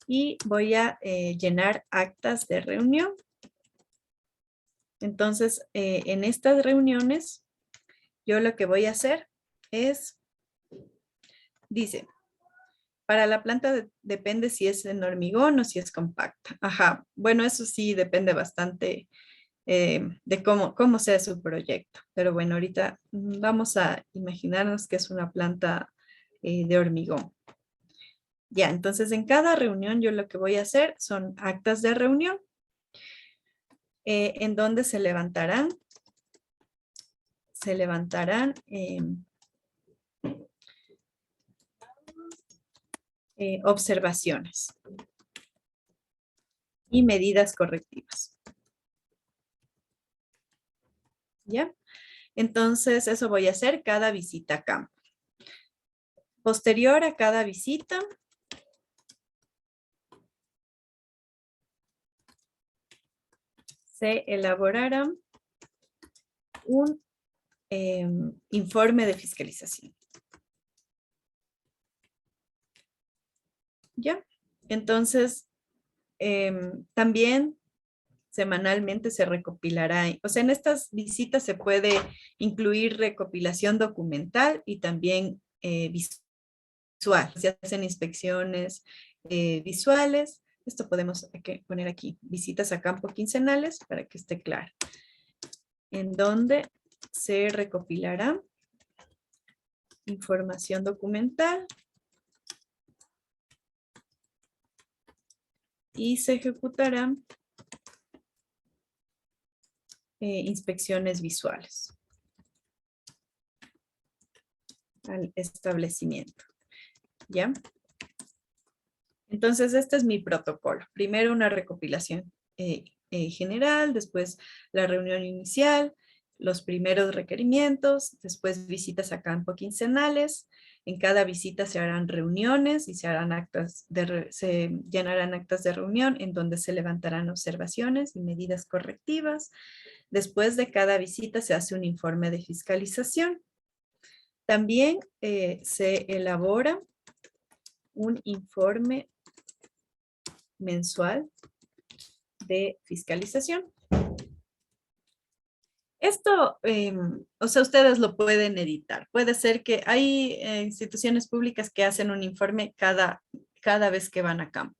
y voy a llenar actas de reunión. Entonces, en estas reuniones, yo lo que voy a hacer es, dice, para la planta depende si es en hormigón o si es compacta. Ajá, bueno, eso sí depende bastante de cómo sea su proyecto. Pero bueno, ahorita vamos a imaginarnos que es una planta de hormigón. Ya, entonces en cada reunión yo lo que voy a hacer son actas de reunión en donde se levantarán observaciones y medidas correctivas. ¿Ya? Entonces, eso voy a hacer cada visita a campo. Posterior a cada visita, se elaborará un informe de fiscalización. ¿Ya? Entonces, también semanalmente se recopilará, o sea, en estas visitas se puede incluir recopilación documental y también visual. Se hacen inspecciones visuales. Esto podemos poner aquí, visitas a campo quincenales para que esté claro. En donde se recopilará información documental y se ejecutarán inspecciones visuales al establecimiento. ¿Ya? Entonces, este es mi protocolo. Primero una recopilación general, después la reunión inicial, los primeros requerimientos, después visitas a campo quincenales. En cada visita se harán reuniones y se llenarán actas de reunión en donde se levantarán observaciones y medidas correctivas. Después de cada visita se hace un informe de fiscalización. También se elabora un informe mensual de fiscalización. Esto, o sea, ustedes lo pueden editar. Puede ser que hay instituciones públicas que hacen un informe cada vez que van a campo.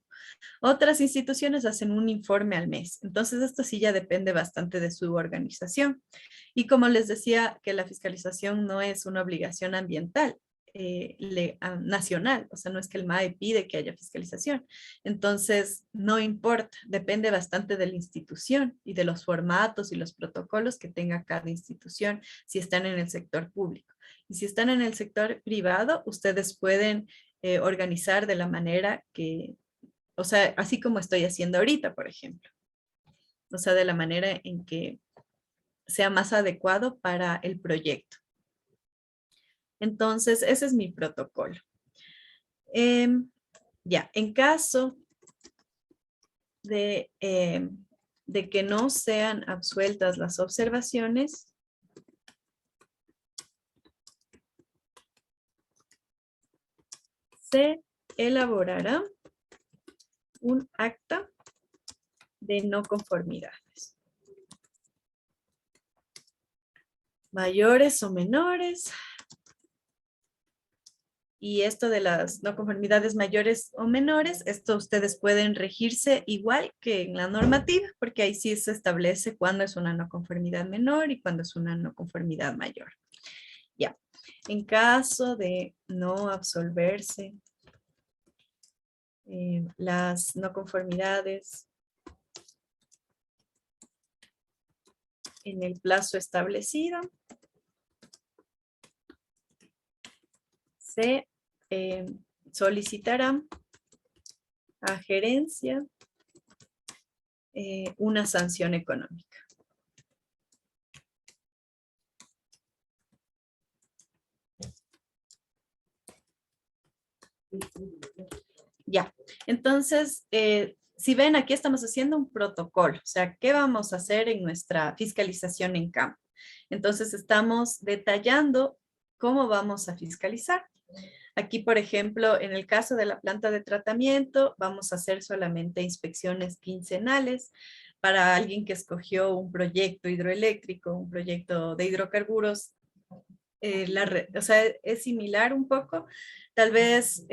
Otras instituciones hacen un informe al mes. Entonces, esto sí ya depende bastante de su organización. Y como les decía, que la fiscalización no es una obligación ambiental, nacional, o sea, no es que el MAE pide que haya fiscalización. Entonces, no importa, depende bastante de la institución y de los formatos y los protocolos que tenga cada institución si están en el sector público. Y si están en el sector privado, ustedes pueden organizar de la manera que, o sea, así como estoy haciendo ahorita, por ejemplo. O sea, de la manera en que sea más adecuado para el proyecto. Entonces, ese es mi protocolo. Ya, en caso de que no sean absueltas las observaciones, se elaborará un acta de no conformidades. Mayores o menores. Y esto de las no conformidades mayores o menores, esto ustedes pueden regirse igual que en la normativa, porque ahí sí se establece cuándo es una no conformidad menor y cuándo es una no conformidad mayor. Ya, en caso de no absolverse las no conformidades en el plazo establecido, se solicitará a gerencia una sanción económica. Ya, entonces, si ven, aquí estamos haciendo un protocolo, o sea, ¿qué vamos a hacer en nuestra fiscalización en campo? Entonces, estamos detallando cómo vamos a fiscalizar. Aquí, por ejemplo, en el caso de la planta de tratamiento, vamos a hacer solamente inspecciones quincenales. Para alguien que escogió un proyecto hidroeléctrico, un proyecto de hidrocarburos, o sea, es similar un poco. Tal vez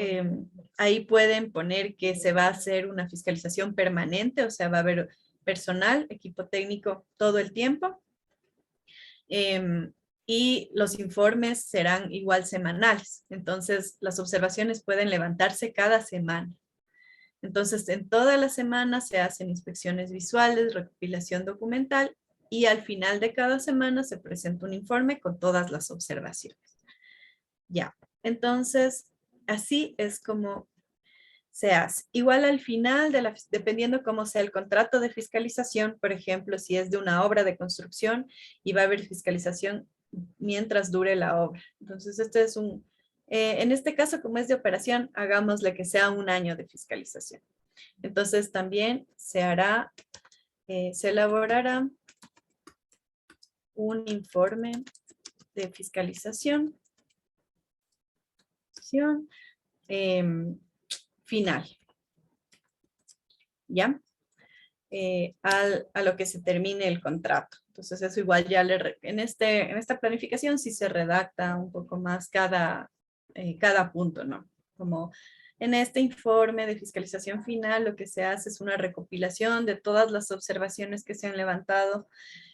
ahí pueden poner que se va a hacer una fiscalización permanente, o sea, va a haber personal, equipo técnico todo el tiempo. Y los informes serán igual semanales. Entonces, las observaciones pueden levantarse cada semana. Entonces, en toda la semana se hacen inspecciones visuales, recopilación documental y al final de cada semana se presenta un informe con todas las observaciones. Ya, entonces, así es como se hace. Igual al final, dependiendo cómo sea el contrato de fiscalización, por ejemplo, si es de una obra de construcción y va a haber fiscalización mientras dure la obra. Entonces, este es en este caso, como es de operación, hagámosle que sea un año de fiscalización. Entonces, también se elaborará un informe de fiscalización final, ¿ya? A lo que se termine el contrato. Entonces eso igual ya en esta planificación sí se redacta un poco más cada punto, ¿no? Como en este informe de fiscalización final lo que se hace es una recopilación de todas las observaciones que se han levantado,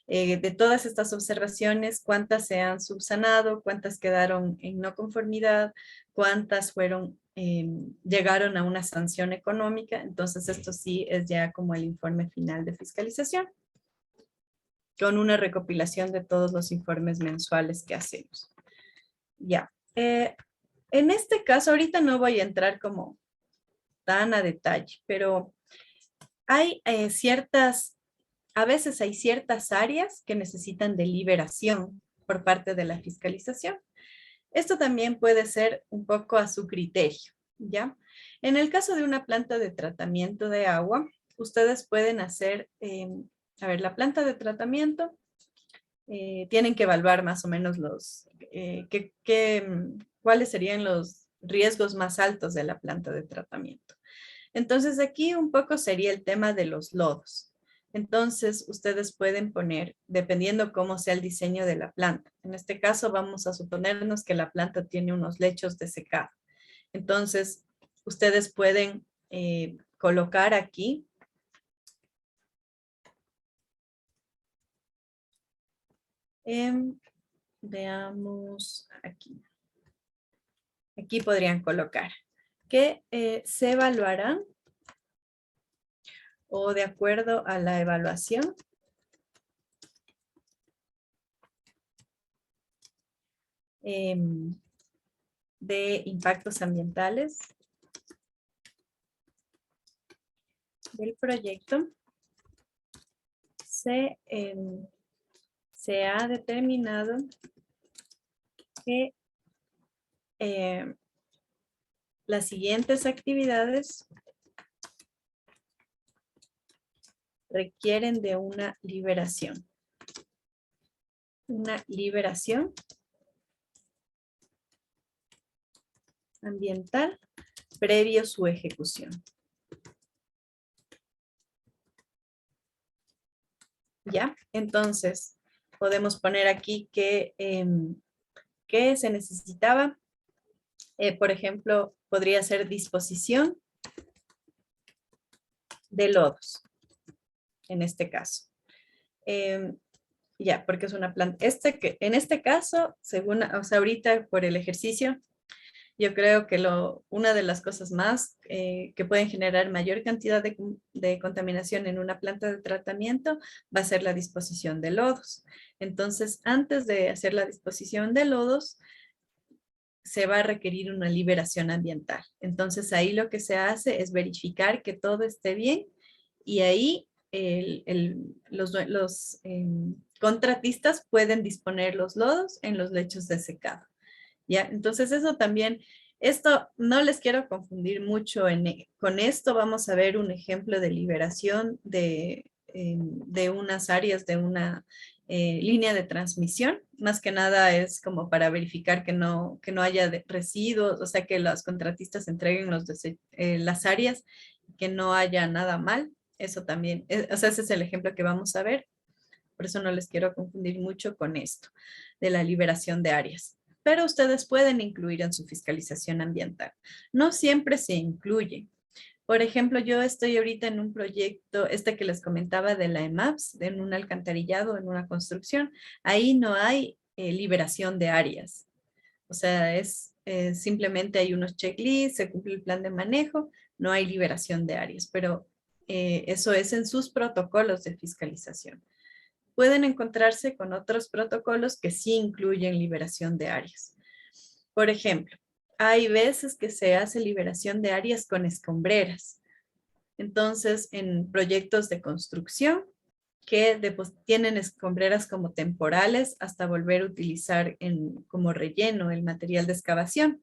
de todas estas observaciones, cuántas se han subsanado, cuántas quedaron en no conformidad, cuántas llegaron a una sanción económica. Entonces esto sí es ya como el informe final de fiscalización. con una recopilación de todos los informes mensuales que hacemos. Ya. En este caso, ahorita no voy a entrar como tan a detalle, pero hay a veces hay ciertas áreas que necesitan deliberación por parte de la fiscalización. Esto también puede ser un poco a su criterio, ¿ya? En el caso de una planta de tratamiento de agua, ustedes pueden hacer, la planta de tratamiento, tienen que evaluar más o menos cuáles serían los riesgos más altos de la planta de tratamiento. Entonces, aquí un poco sería el tema de los lodos. Entonces, ustedes pueden poner, dependiendo cómo sea el diseño de la planta. En este caso, vamos a suponernos que la planta tiene unos lechos de secado. Entonces, ustedes pueden colocar aquí veamos aquí. Aquí podrían colocar que se evaluarán o de acuerdo a la evaluación de impactos ambientales del proyecto, se ha determinado que las siguientes actividades requieren de una liberación. Una liberación ambiental previo su ejecución. ¿Ya? Entonces, podemos poner aquí que se necesitaba. Por ejemplo, podría ser disposición de lodos, en este caso. Ya, porque es una planta. En este caso, según, o sea, ahorita por el ejercicio, yo creo que una de las cosas más que pueden generar mayor cantidad de contaminación en una planta de tratamiento va a ser la disposición de lodos. Entonces, antes de hacer la disposición de lodos, se va a requerir una liberación ambiental. Entonces, ahí lo que se hace es verificar que todo esté bien y ahí los contratistas pueden disponer los lodos en los lechos de secado. ¿Ya? Entonces eso también, esto no les quiero confundir mucho con esto. Vamos a ver un ejemplo de liberación de unas áreas de una línea de transmisión. Más que nada es como para verificar que no haya residuos, o sea que los contratistas entreguen las áreas, que no haya nada mal. Eso también, o sea, ese es el ejemplo que vamos a ver. Por eso no les quiero confundir mucho con esto de la liberación de áreas. Pero ustedes pueden incluir en su fiscalización ambiental. No siempre se incluye. Por ejemplo, yo estoy ahorita en un proyecto, que les comentaba de la EMAPS, en un alcantarillado, en una construcción. Ahí no hay liberación de áreas. O sea, simplemente hay unos checklists, se cumple el plan de manejo, no hay liberación de áreas, pero eso es en sus protocolos de fiscalización. Pueden encontrarse con otros protocolos que sí incluyen liberación de áreas. Por ejemplo, hay veces que se hace liberación de áreas con escombreras. Entonces, en proyectos de construcción que tienen escombreras como temporales hasta volver a utilizar como relleno el material de excavación.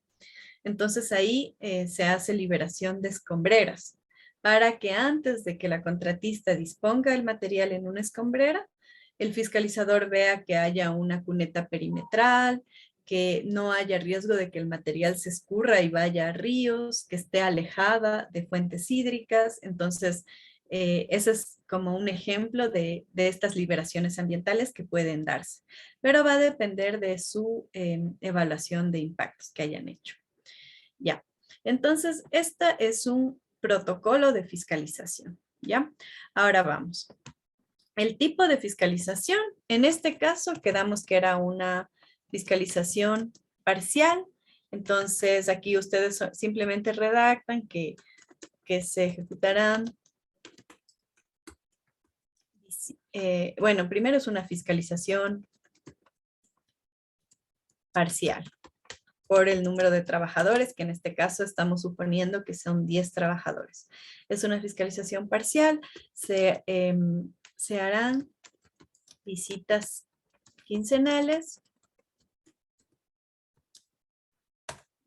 Entonces, ahí se hace liberación de escombreras para que antes de que la contratista disponga el material en una escombrera, el fiscalizador vea que haya una cuneta perimetral, que no haya riesgo de que el material se escurra y vaya a ríos, que esté alejada de fuentes hídricas. Entonces, ese es como un ejemplo de estas liberaciones ambientales que pueden darse, pero va a depender de su evaluación de impactos que hayan hecho. Ya, entonces, esta es un protocolo de fiscalización, ¿ya? Ahora vamos. El tipo de fiscalización, en este caso quedamos que era una fiscalización parcial. Entonces aquí ustedes simplemente redactan que se ejecutarán bueno, primero es una fiscalización parcial por el número de trabajadores, que en este caso estamos suponiendo que son 10 trabajadores. Es una fiscalización parcial, se harán visitas quincenales.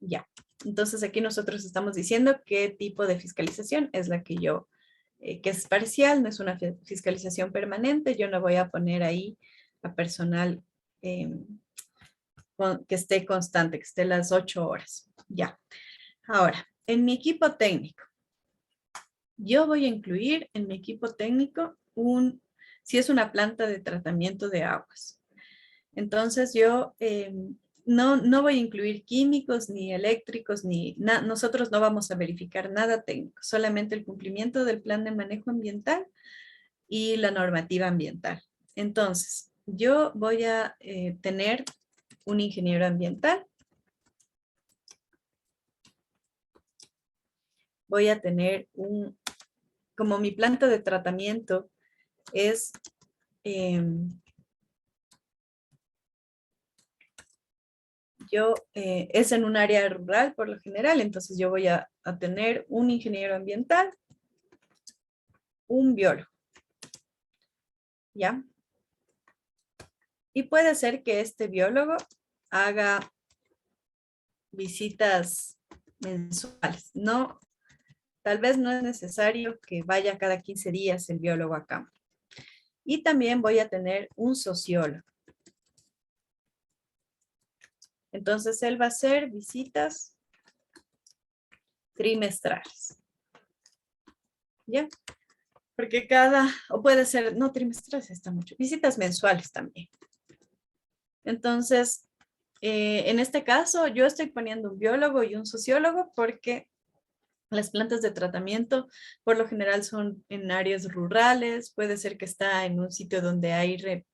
Ya, entonces aquí nosotros estamos diciendo qué tipo de fiscalización es la que que es parcial, no es una fiscalización permanente. Yo no voy a poner ahí a personal que esté constante, que esté las 8 horas. Ya. Ahora, en mi equipo técnico, yo voy a incluir en mi equipo técnico si es una planta de tratamiento de aguas. Entonces yo no voy a incluir químicos ni eléctricos, nosotros no vamos a verificar nada técnico, solamente el cumplimiento del plan de manejo ambiental y la normativa ambiental. Entonces, yo voy a tener un ingeniero ambiental. Voy a tener como mi planta de tratamiento es es en un área rural por lo general, entonces yo voy a tener un ingeniero ambiental, un biólogo, ¿ya? Y puede ser que este biólogo haga visitas mensuales. No, tal vez no es necesario que vaya cada 15 días el biólogo a campo. Y también voy a tener un sociólogo. Entonces él va a hacer visitas trimestrales. ¿Ya? Porque o puede ser, no trimestrales, está mucho, visitas mensuales también. Entonces, en este caso, yo estoy poniendo un biólogo y un sociólogo porque las plantas de tratamiento por lo general son en áreas rurales, puede ser que está en un sitio donde hay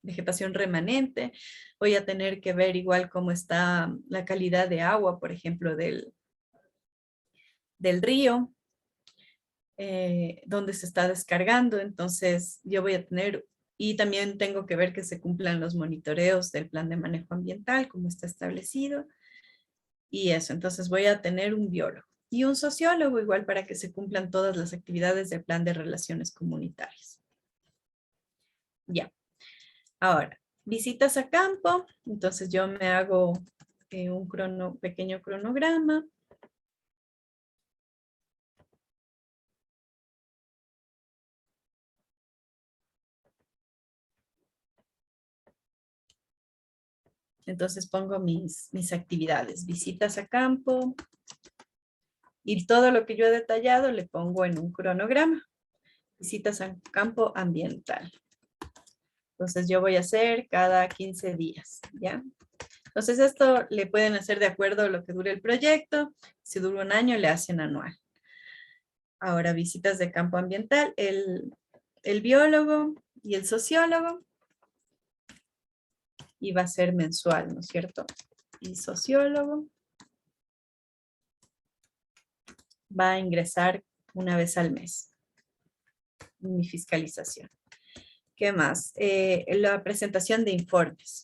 vegetación remanente. Voy a tener que ver igual cómo está la calidad de agua, por ejemplo, del río, donde se está descargando. Entonces yo voy a tener, y también tengo que ver que se cumplan los monitoreos del plan de manejo ambiental, como está establecido. Y eso, entonces voy a tener un biólogo y un sociólogo igual para que se cumplan todas las actividades del plan de relaciones comunitarias. Ya. Ahora, visitas a campo. Entonces yo me hago un pequeño cronograma. Entonces pongo mis actividades, visitas a campo, y todo lo que yo he detallado le pongo en un cronograma. Visitas a campo ambiental. Entonces yo voy a hacer cada 15 días, ¿ya? Entonces esto le pueden hacer de acuerdo a lo que dure el proyecto. Si dura un año, le hacen anual. Ahora, visitas de campo ambiental, el biólogo y el sociólogo. Y va a ser mensual, ¿no es cierto? Y sociólogo va a ingresar una vez al mes en mi fiscalización. ¿Qué más? La presentación de informes.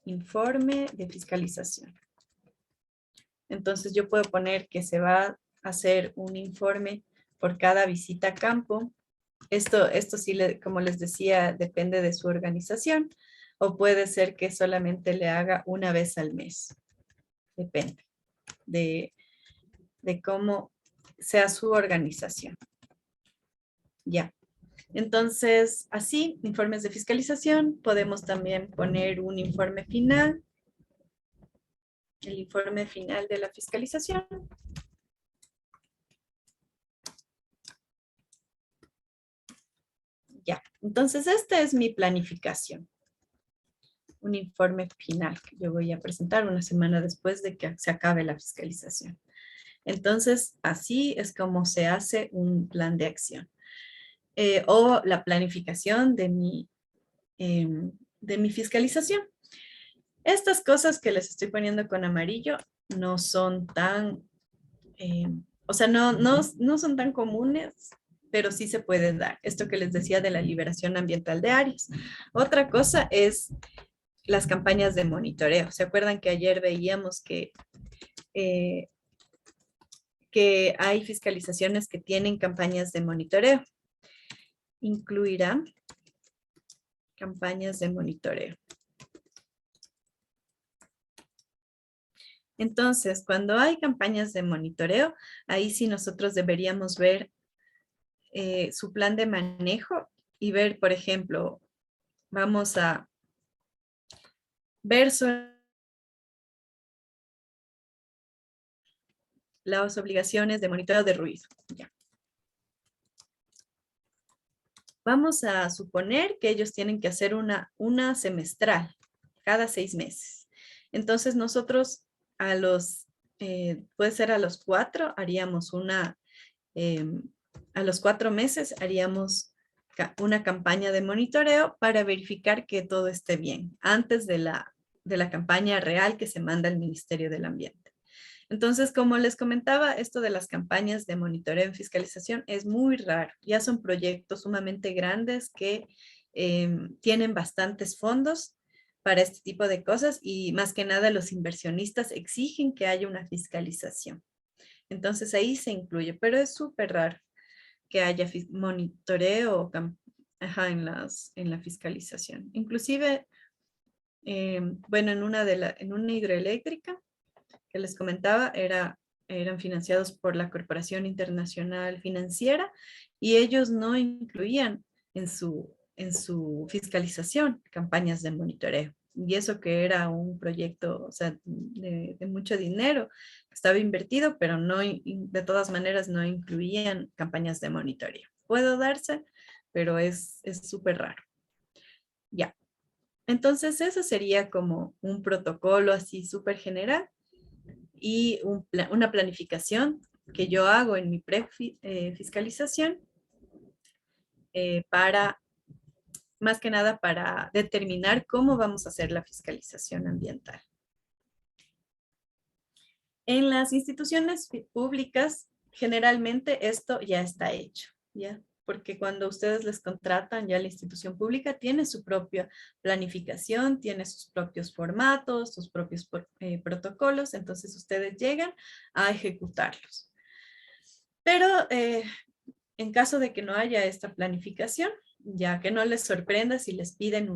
Informe de fiscalización. Entonces yo puedo poner que se va a hacer un informe por cada visita a campo. Esto sí, como les decía, depende de su organización. O puede ser que solamente le haga una vez al mes. Depende de cómo sea su organización. Ya. Entonces, así, informes de fiscalización. Podemos también poner un informe final. El informe final de la fiscalización. Ya. Entonces, esta es mi planificación. Un informe final que yo voy a presentar una semana después de que se acabe la fiscalización. Entonces, así es como se hace un plan de acción. O la planificación de mi fiscalización. Estas cosas que les estoy poniendo con amarillo no son tan, o sea, no son tan comunes, pero sí se puede dar. Esto que les decía de la liberación ambiental de áreas. Otra cosa es las campañas de monitoreo. ¿Se acuerdan que ayer veíamos eh, que hay fiscalizaciones que tienen campañas de monitoreo? Incluirá campañas de monitoreo. Entonces, cuando hay campañas de monitoreo, ahí sí nosotros deberíamos ver su plan de manejo y ver, por ejemplo, vamos a ver las obligaciones de monitoreo de ruido. Ya. Vamos a suponer que ellos tienen que hacer una semestral, cada 6 meses. Entonces nosotros puede ser a los 4, haríamos a los 4 meses haríamos una campaña de monitoreo para verificar que todo esté bien, antes de la campaña real que se manda al Ministerio del Ambiente. Entonces, como les comentaba, esto de las campañas de monitoreo en fiscalización es muy raro. Ya son proyectos sumamente grandes que tienen bastantes fondos para este tipo de cosas y más que nada los inversionistas exigen que haya una fiscalización. Entonces ahí se incluye, pero es súper raro que haya monitoreo en la fiscalización. Inclusive, bueno, en una hidroeléctrica que les comentaba, eran financiados por la Corporación Internacional Financiera y ellos no incluían en su fiscalización campañas de monitoreo. Y eso que era un proyecto, o sea, de mucho dinero, estaba invertido, pero no, de todas maneras no incluían campañas de monitoreo. Puede darse, pero es súper raro. Ya. Entonces, eso sería como un protocolo así súper general y una planificación que yo hago en mi fiscalización para, más que nada, para determinar cómo vamos a hacer la fiscalización ambiental. En las instituciones públicas, generalmente esto ya está hecho, ¿ya? Porque cuando ustedes les contratan, ya la institución pública tiene su propia planificación, tiene sus propios formatos, sus propios protocolos, entonces ustedes llegan a ejecutarlos. Pero en caso de que no haya esta planificación, ya que no les sorprenda si les piden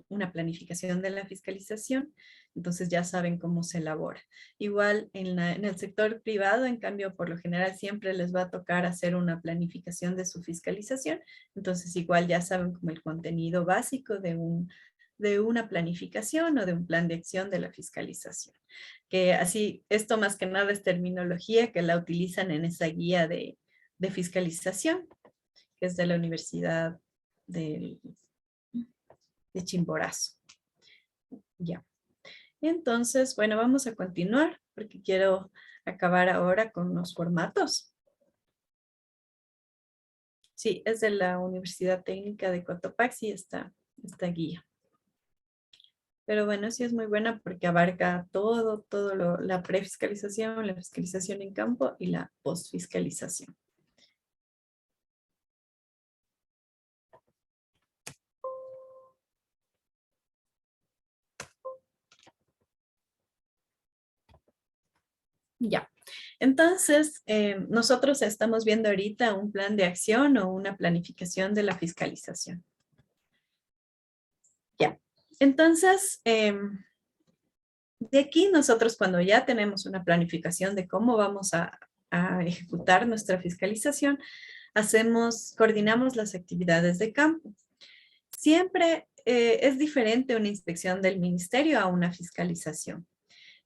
una planificación de la fiscalización, entonces ya saben cómo se elabora. Igual en el sector privado, en cambio, por lo general siempre les va a tocar hacer una planificación de su fiscalización, entonces igual ya saben como el contenido básico de una planificación o de un plan de acción de la fiscalización. Que así, esto más que nada es terminología que la utilizan en esa guía de fiscalización, que es de la Universidad de Chimborazo. Ya. Entonces, bueno, vamos a continuar porque quiero acabar ahora con los formatos. Sí, es de la Universidad Técnica de Cotopaxi esta guía. Pero bueno, sí es muy buena porque abarca todo la prefiscalización, la fiscalización en campo y la postfiscalización. Ya, entonces nosotros estamos viendo ahorita un plan de acción o una planificación de la fiscalización. Ya, entonces de aquí nosotros cuando ya tenemos una planificación de cómo vamos a ejecutar nuestra fiscalización, coordinamos las actividades de campo. Siempre es diferente una inspección del ministerio a una fiscalización.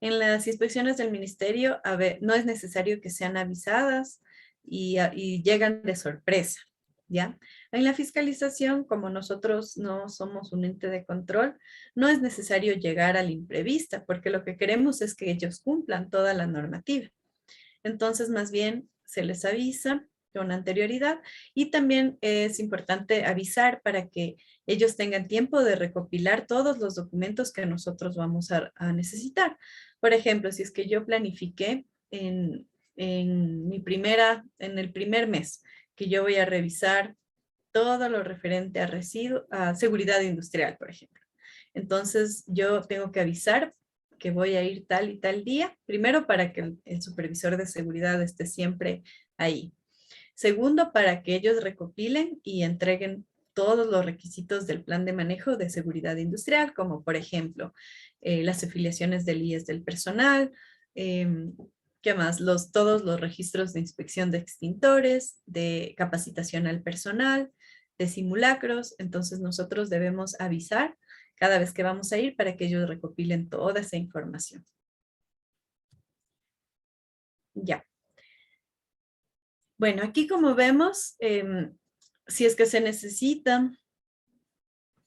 En las inspecciones del ministerio, no es necesario que sean avisadas y llegan de sorpresa, ¿ya? En la fiscalización, como nosotros no somos un ente de control, no es necesario llegar al imprevista, porque lo que queremos es que ellos cumplan toda la normativa. Entonces, más bien, se les avisa con anterioridad y también es importante avisar para que ellos tengan tiempo de recopilar todos los documentos que nosotros vamos a necesitar. Por ejemplo, si es que yo planifiqué en el primer mes que yo voy a revisar todo lo referente a a seguridad industrial, por ejemplo. Entonces, yo tengo que avisar que voy a ir tal y tal día, primero para que el supervisor de seguridad esté siempre ahí. Segundo, para que ellos recopilen y entreguen todos los requisitos del plan de manejo de seguridad industrial, como por ejemplo, las afiliaciones del IES del personal, ¿qué más? Todos los registros de inspección de extintores, de capacitación al personal, de simulacros. Entonces nosotros debemos avisar cada vez que vamos a ir para que ellos recopilen toda esa información. Ya. Bueno, aquí como vemos, si es que se necesita,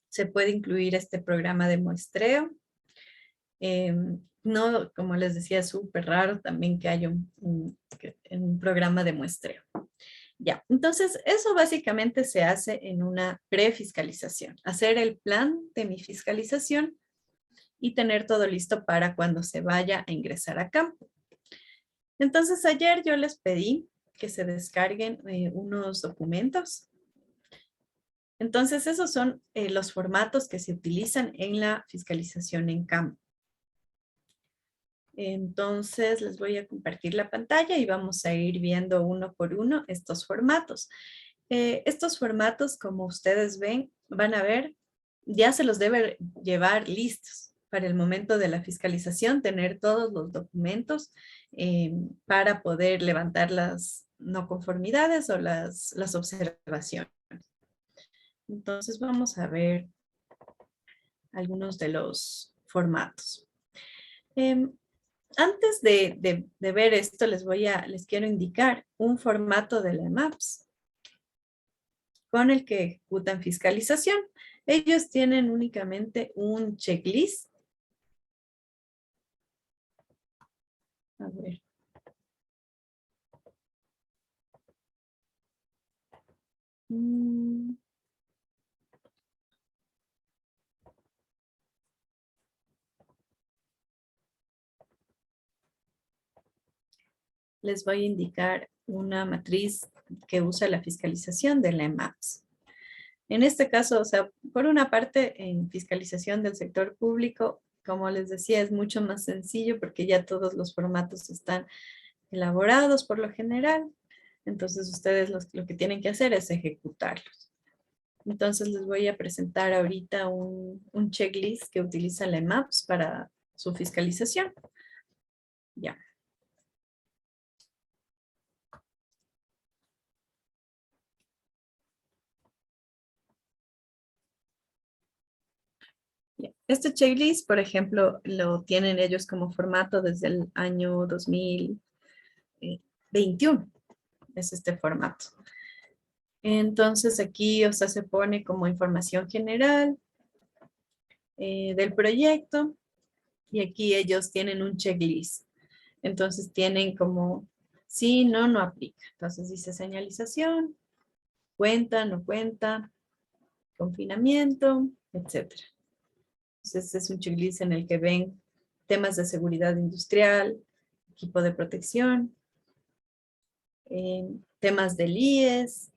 se puede incluir este programa de muestreo. No, como les decía, es súper raro también que haya un programa de muestreo. Ya, entonces eso básicamente se hace en una prefiscalización. Hacer el plan de mi fiscalización y tener todo listo para cuando se vaya a ingresar a campo. Entonces ayer yo les pedí que se descarguen unos documentos. Entonces esos son los formatos que se utilizan en la fiscalización en campo. Entonces les voy a compartir la pantalla y vamos a ir viendo uno por uno estos formatos. Estos formatos, como ustedes ven, van a ver, ya se los debe llevar listos para el momento de la fiscalización, tener todos los documentos para poder levantar las no conformidades o las observaciones. Entonces vamos a ver algunos de los formatos. Antes de ver esto, les quiero indicar un formato de la EMAPS con el que ejecutan fiscalización. Ellos tienen únicamente un checklist. A ver. Les voy a indicar una matriz que usa la fiscalización de la EMAPS. En este caso, o sea, por una parte, en fiscalización del sector público, como les decía, es mucho más sencillo porque ya todos los formatos están elaborados por lo general. Entonces, ustedes lo que tienen que hacer es ejecutarlos. Entonces, les voy a presentar ahorita un checklist que utiliza la EMAPS para su fiscalización. Ya. Este checklist, por ejemplo, lo tienen ellos como formato desde el año 2021. Es este formato. Entonces aquí, o sea, se pone como información general del proyecto y aquí ellos tienen un checklist. Entonces tienen como sí, no, no aplica. Entonces dice señalización, cuenta, no cuenta, confinamiento, etc. Entonces es un checklist en el que ven temas de seguridad industrial, equipo de protección, temas del IES,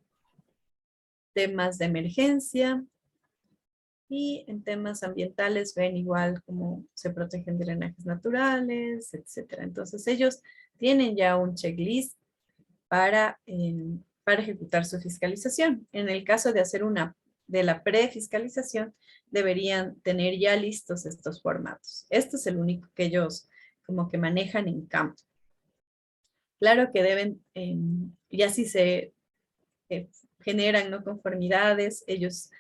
temas de emergencia y en temas ambientales ven igual cómo se protegen drenajes naturales, etc. Entonces ellos tienen ya un checklist para ejecutar su fiscalización. En el caso de hacer de la prefiscalización, deberían tener ya listos estos formatos. Este es el único que ellos como que manejan en campo. Claro que deben, ya si se generan no conformidades, ellos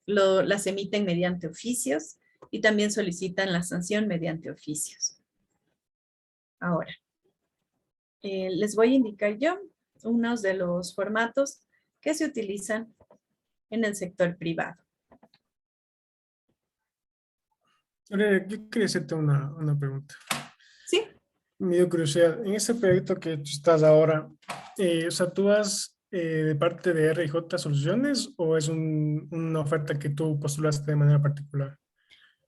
las emiten mediante oficios y también solicitan la sanción mediante oficios. Ahora, les voy a indicar yo unos de los formatos que se utilizan en el sector privado. Yo quería hacerte una pregunta. Sí. Me dio curiosidad. En ese proyecto que tú estás ahora, o sea, ¿tú vas de parte de RJ Soluciones o es una oferta que tú postulaste de manera particular?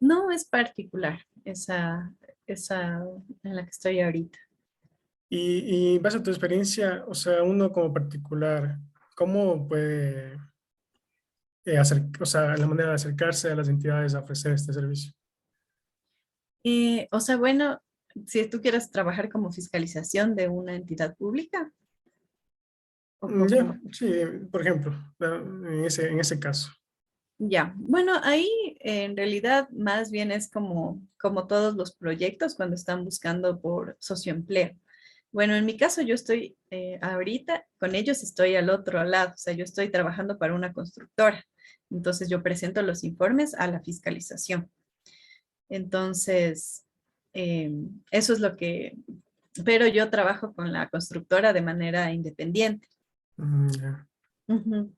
No es particular esa en la que estoy ahorita. Y en base a tu experiencia, o sea, uno como particular, ¿cómo puede o sea, la manera de acercarse a las entidades a ofrecer este servicio? O sea, bueno, si tú quieres trabajar como fiscalización de una entidad pública o como... Ya, sí, por ejemplo, en ese caso. Ya, bueno, ahí en realidad más bien es como todos los proyectos cuando están buscando por socioempleo. Bueno, en mi caso yo estoy ahorita, con ellos estoy al otro lado, o sea, yo estoy trabajando para una constructora. Entonces yo presento los informes a la fiscalización. Entonces, eso es lo que, pero yo trabajo con la constructora de manera independiente. Ya. Ujú.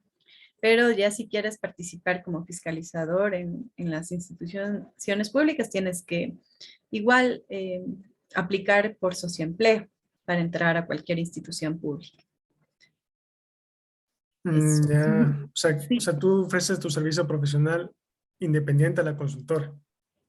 Pero ya si quieres participar como fiscalizador en las instituciones públicas, tienes que igual aplicar por socioempleo para entrar a cualquier institución pública. Eso. Ya, Ujú. o Sí, sea, tú ofreces tu servicio profesional independiente a la consultora.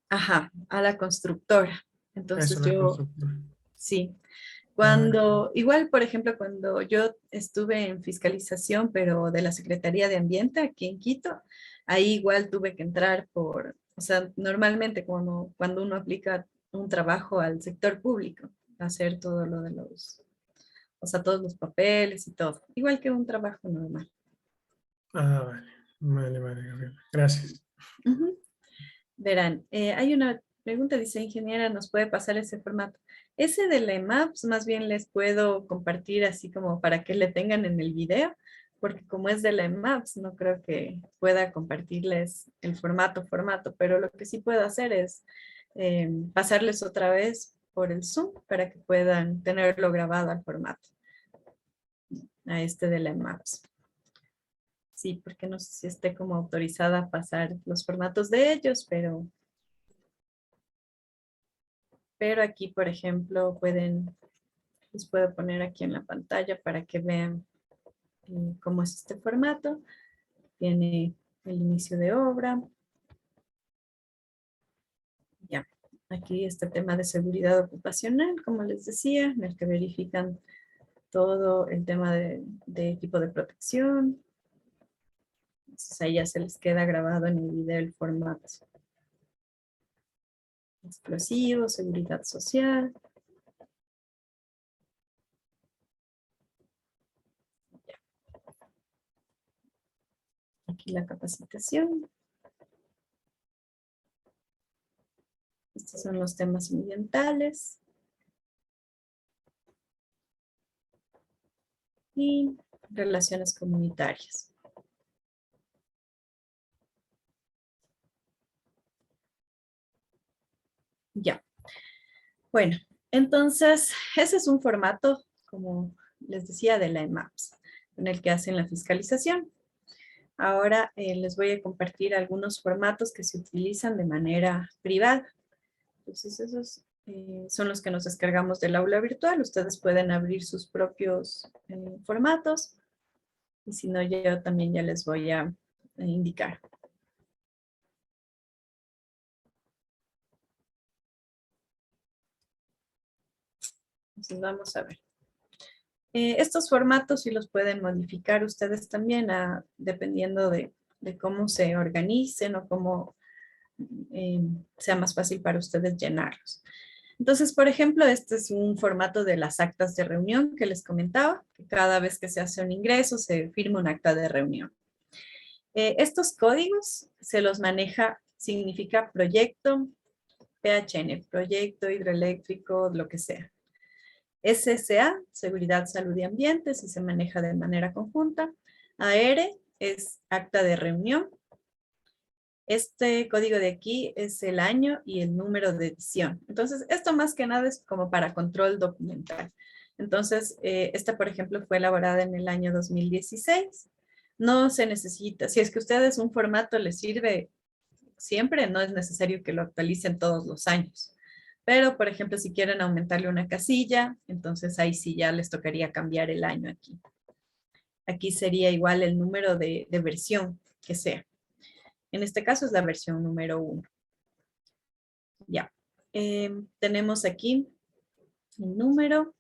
ajá, a la constructora. Eso, Entonces la yo, consultora. sí. Ah, Cuando, igual, por ejemplo, cuando yo estuve en fiscalización, pero de la Secretaría de Ambiente aquí en Quito, ahí igual tuve que entrar por, o sea, normalmente cuando uno aplica un trabajo al sector público, hacer todo lo de los, o sea, todos los papeles y todo, igual que un trabajo normal. vale. Vale, vale, Gabriela. Gracias. Ujú. Verán, hay una pregunta, dice ingeniera, ¿nos puede pasar ese formato? Ese de la EMAPS, más bien les puedo compartir así como para que le tengan en el video, porque como es de la EMAPS, no creo que pueda compartirles el formato, pero lo que sí puedo hacer es pasarles otra vez por el Zoom para que puedan tenerlo grabado al formato, a este de la EMAPS. Sí, porque no sé si esté como autorizada a pasar los formatos de ellos, pero aquí, por ejemplo, les puedo poner aquí en la pantalla para que vean cómo es este formato. Tiene el inicio de obra. Ya, aquí este tema de seguridad ocupacional, como les decía, en el que verifican todo el tema de equipo de protección. Entonces ahí ya se les queda grabado en el video el formato. Explosivos, seguridad social. Aquí la capacitación. Estos son los temas ambientales. Y relaciones comunitarias. Ya, bueno, entonces ese es un formato, como les decía, de la EMAPS, en el que hacen la fiscalización. Ahora les voy a compartir algunos formatos que se utilizan de manera privada. Entonces esos son los que nos descargamos del aula virtual. Ustedes pueden abrir sus propios formatos y si no, yo también ya les voy a indicar. Entonces vamos a ver. Estos formatos sí los pueden modificar ustedes también dependiendo de cómo se organicen o cómo eh, sea más fácil para ustedes llenarlos. Entonces, por ejemplo, este es un formato de las actas de reunión que les comentaba, que cada vez que se hace un ingreso se firma un acta de reunión. Estos códigos se los maneja, significa proyecto, PHN, proyecto hidroeléctrico, lo que sea. SSA, Seguridad, Salud y Ambiente, si se maneja de manera conjunta. AR es acta de reunión. Este código de aquí es el año y el número de edición. Entonces, esto más que nada es como para control documental. Entonces, esta, por ejemplo, fue elaborada en el año 2016. No se necesita, si es que a ustedes un formato les sirve siempre, no es necesario que lo actualicen todos los años. Pero, por ejemplo, si quieren aumentarle una casilla, entonces ahí sí ya les tocaría cambiar el año aquí. Aquí sería igual el número de versión que sea. En este caso es la versión número 1. Ya. Tenemos aquí el número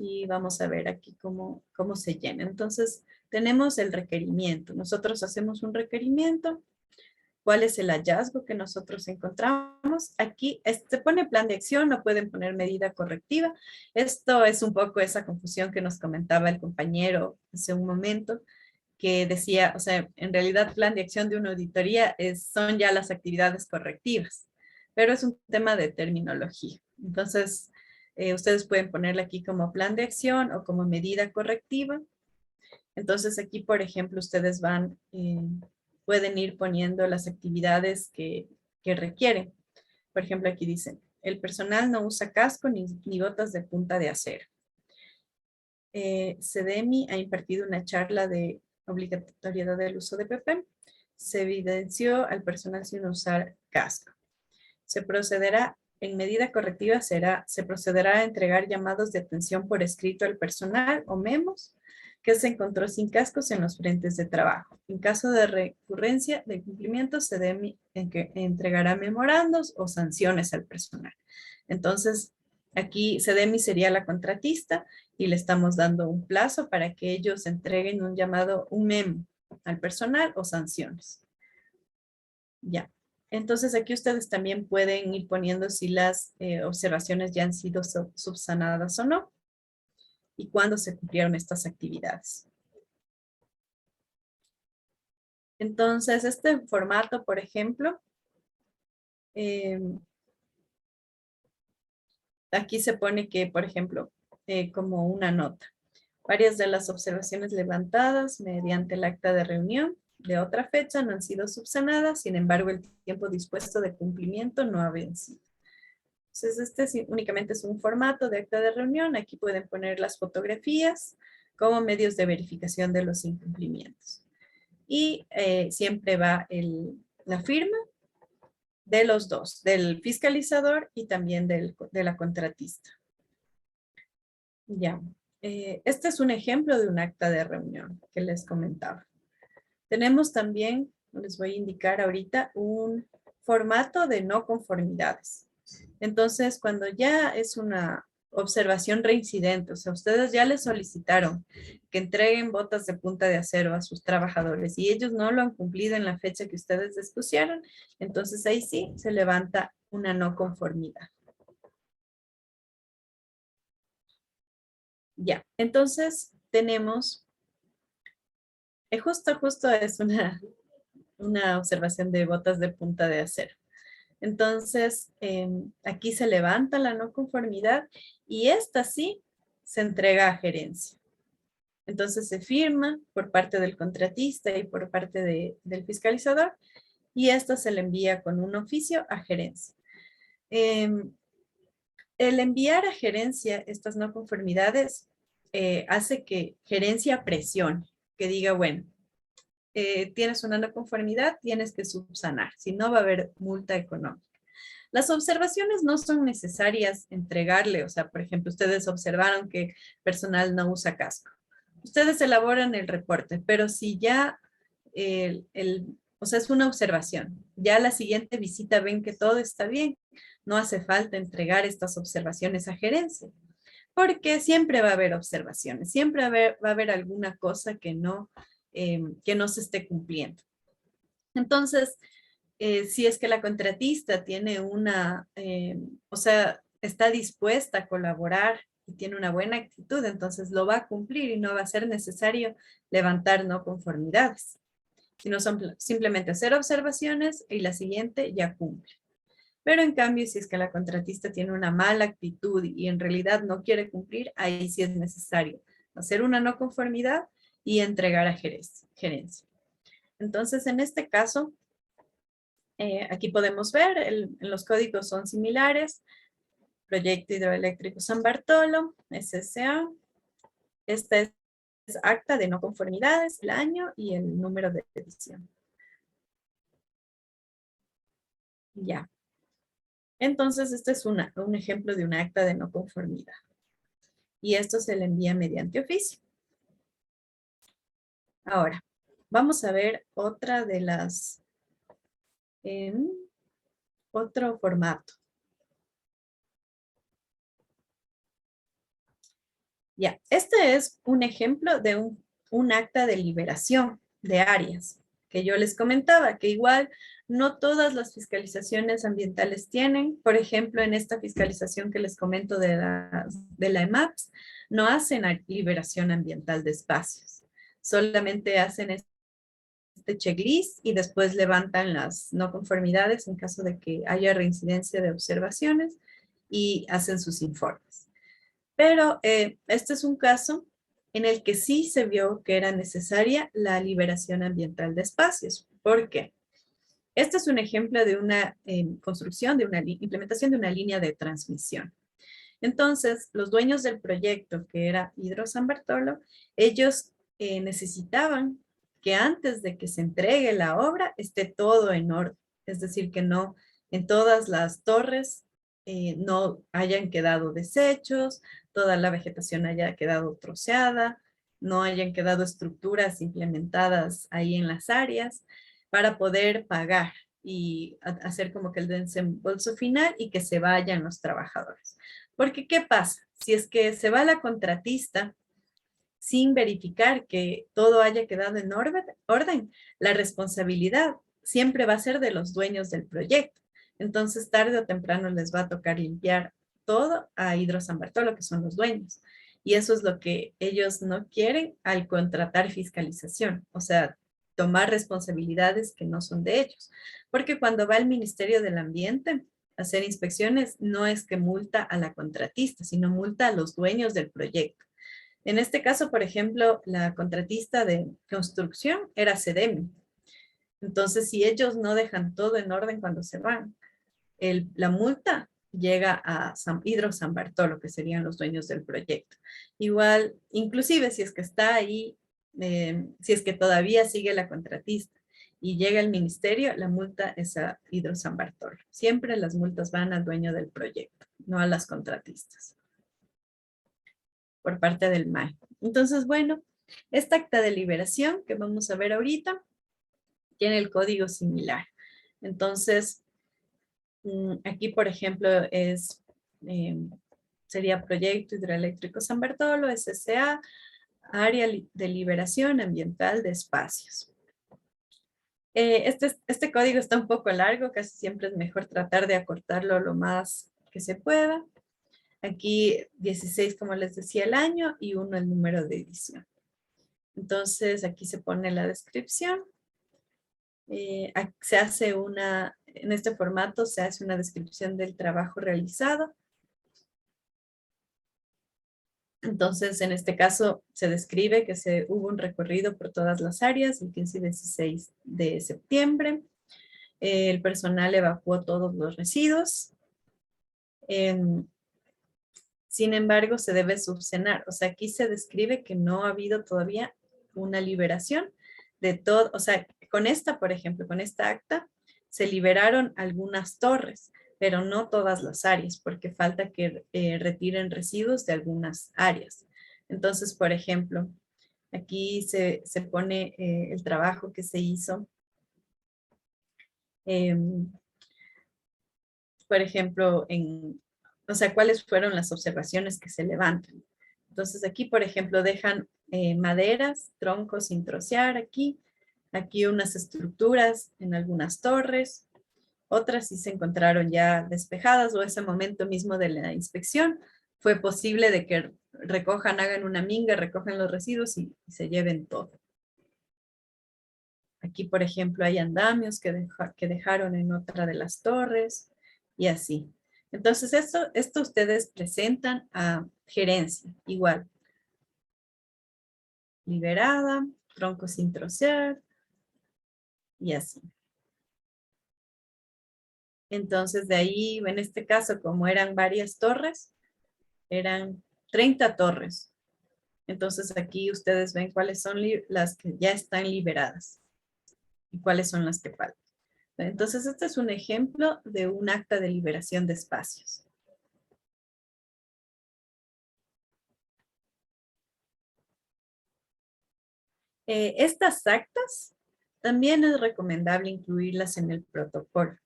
Y vamos a ver aquí cómo se llena. Entonces, tenemos el requerimiento. Nosotros hacemos un requerimiento. ¿Cuál es el hallazgo que nosotros encontramos? Aquí se pone plan de acción, no pueden poner medida correctiva. Esto es un poco esa confusión que nos comentaba el compañero hace un momento, que decía, o sea, en realidad plan de acción de una auditoría son ya las actividades correctivas, pero es un tema de terminología. Entonces, ustedes pueden ponerle aquí como plan de acción o como medida correctiva. Entonces aquí, por ejemplo, ustedes pueden ir poniendo las actividades que requieren. Por ejemplo, aquí dicen, el personal no usa casco ni botas de punta de acero. CEDEMI ha impartido una charla de obligatoriedad del uso de PP. Se evidenció al personal sin usar casco. Se procederá, en medida correctiva se procederá a entregar llamados de atención por escrito al personal o memos que se encontró sin cascos en los frentes de trabajo. En caso de recurrencia de incumplimiento, se entregará memorandos o sanciones al personal. Entonces, aquí CEDEMI sería la contratista y le estamos dando un plazo para que ellos entreguen un memo al personal o sanciones. Ya. Entonces, aquí ustedes también pueden ir poniendo si las observaciones ya han sido subsanadas o no y cuándo se cumplieron estas actividades. Entonces, este formato, por ejemplo, aquí se pone que, por ejemplo, como una nota. Varias de las observaciones levantadas mediante el acta de reunión de otra fecha no han sido subsanadas, sin embargo, el tiempo dispuesto de cumplimiento no ha vencido. Entonces, este únicamente es un formato de acta de reunión. Aquí pueden poner las fotografías como medios de verificación de los incumplimientos. Y siempre va la firma de los dos, del fiscalizador y también de la contratista. Ya. Este es un ejemplo de un acta de reunión que les comentaba. Tenemos también, les voy a indicar ahorita, un formato de no conformidades. Entonces, cuando ya es una observación reincidente, o sea, ustedes ya les solicitaron que entreguen botas de punta de acero a sus trabajadores y ellos no lo han cumplido en la fecha que ustedes les pusieron, entonces ahí sí se levanta una no conformidad. Ya, entonces tenemos, justo es una observación de botas de punta de acero. Entonces, aquí se levanta la no conformidad y esta sí se entrega a gerencia. Entonces se firma por parte del contratista y por parte del fiscalizador y esta se le envía con un oficio a gerencia. El enviar a gerencia estas no conformidades hace que gerencia presione, que diga, bueno, tienes una no conformidad, tienes que subsanar, si no va a haber multa económica. Las observaciones no son necesarias entregarle, o sea, por ejemplo, ustedes observaron que personal no usa casco. Ustedes elaboran el reporte, pero si ya, o sea, es una observación, ya la siguiente visita ven que todo está bien, no hace falta entregar estas observaciones a gerencia, porque siempre va a haber observaciones, siempre va a haber alguna cosa que no se esté cumpliendo. Entonces, si es que la contratista tiene o sea, está dispuesta a colaborar y tiene una buena actitud, entonces lo va a cumplir y no va a ser necesario levantar no conformidades, sino son simplemente hacer observaciones y la siguiente ya cumple. Pero en cambio, si es que la contratista tiene una mala actitud y en realidad no quiere cumplir, ahí sí es necesario hacer una no conformidad y entregar a gerencia. Entonces, en este caso, aquí podemos ver, los códigos son similares. Proyecto Hidroeléctrico San Bartolo, SSA. Esta es acta de no conformidades, el año y el número de edición. Ya. Entonces, este es un ejemplo de un acta de no conformidad. Y esto se le envía mediante oficio. Ahora, vamos a ver otra de las... otro formato. Ya, este es un ejemplo de un acta de liberación de áreas que yo les comentaba, que igual no todas las fiscalizaciones ambientales tienen. Por ejemplo, en esta fiscalización que les comento de la EMAPS, no hacen liberación ambiental de espacios. Solamente hacen este checklist y después levantan las no conformidades en caso de que haya reincidencia de observaciones y hacen sus informes. Pero este es un caso en el que sí se vio que era necesaria la liberación ambiental de espacios. ¿Por qué? Este es un ejemplo de una construcción, de una implementación de una línea de transmisión. Entonces, los dueños del proyecto, que era Hidro San Bartolo, ellos necesitaban que antes de que se entregue la obra esté todo en orden. Es decir, que no en todas las torres no hayan quedado desechos, toda la vegetación haya quedado troceada, no hayan quedado estructuras implementadas ahí en las áreas para poder pagar y hacer como que el desembolso final y que se vayan los trabajadores. Porque, ¿qué pasa? Si es que se va la contratista sin verificar que todo haya quedado en orden, la responsabilidad siempre va a ser de los dueños del proyecto. Entonces, tarde o temprano les va a tocar limpiar todo a Hidro San Bartolo, que son los dueños. Y eso es lo que ellos no quieren al contratar fiscalización, o sea, tomar responsabilidades que no son de ellos. Porque cuando va el Ministerio del Ambiente a hacer inspecciones, no es que multa a la contratista, sino multa a los dueños del proyecto. En este caso, por ejemplo, la contratista de construcción era Sedemi. Entonces, si ellos no dejan todo en orden cuando se van, la multa llega a Hidro San Bartolo, que serían los dueños del proyecto. Igual, inclusive si es que está ahí, si es que todavía sigue la contratista y llega el ministerio, la multa es a Hidro San Bartolo. Siempre las multas van al dueño del proyecto, no a las contratistas, por parte del MAE. Entonces, bueno, esta acta de liberación que vamos a ver ahorita tiene el código similar. Entonces, aquí, por ejemplo, sería Proyecto Hidroeléctrico San Bartolo, SCA, Área de Liberación Ambiental de Espacios. Este código está un poco largo, casi siempre es mejor tratar de acortarlo lo más que se pueda. Aquí 16, como les decía, el año y 1 el número de edición. Entonces, aquí se pone la descripción. Se hace en este formato se hace una descripción del trabajo realizado. Entonces, en este caso, se describe que hubo un recorrido por todas las áreas el 15 y 16 de septiembre. El personal evacuó todos los residuos. Sin embargo, se debe subsanar. O sea, aquí se describe que no ha habido todavía una liberación de todo. O sea, con esta, por ejemplo, con esta acta, se liberaron algunas torres, pero no todas las áreas, porque falta que retiren residuos de algunas áreas. Entonces, por ejemplo, aquí se pone el trabajo que se hizo. Por ejemplo, o sea, cuáles fueron las observaciones que se levantan. Entonces aquí, por ejemplo, dejan maderas, troncos sin trocear aquí unas estructuras en algunas torres, otras sí se encontraron ya despejadas o ese momento mismo de la inspección fue posible de que recojan, hagan una minga, recojan los residuos y se lleven todo. Aquí, por ejemplo, hay andamios que dejaron en otra de las torres y así. Entonces, esto ustedes presentan a gerencia, igual. Liberada, tronco sin trocear y así. Entonces, de ahí, en este caso, como eran varias torres, eran 30 torres. Entonces, aquí ustedes ven cuáles son las que ya están liberadas y cuáles son las que faltan. Entonces, este es un ejemplo de un acta de liberación de espacios. Estas actas también es recomendable incluirlas en el protocolo.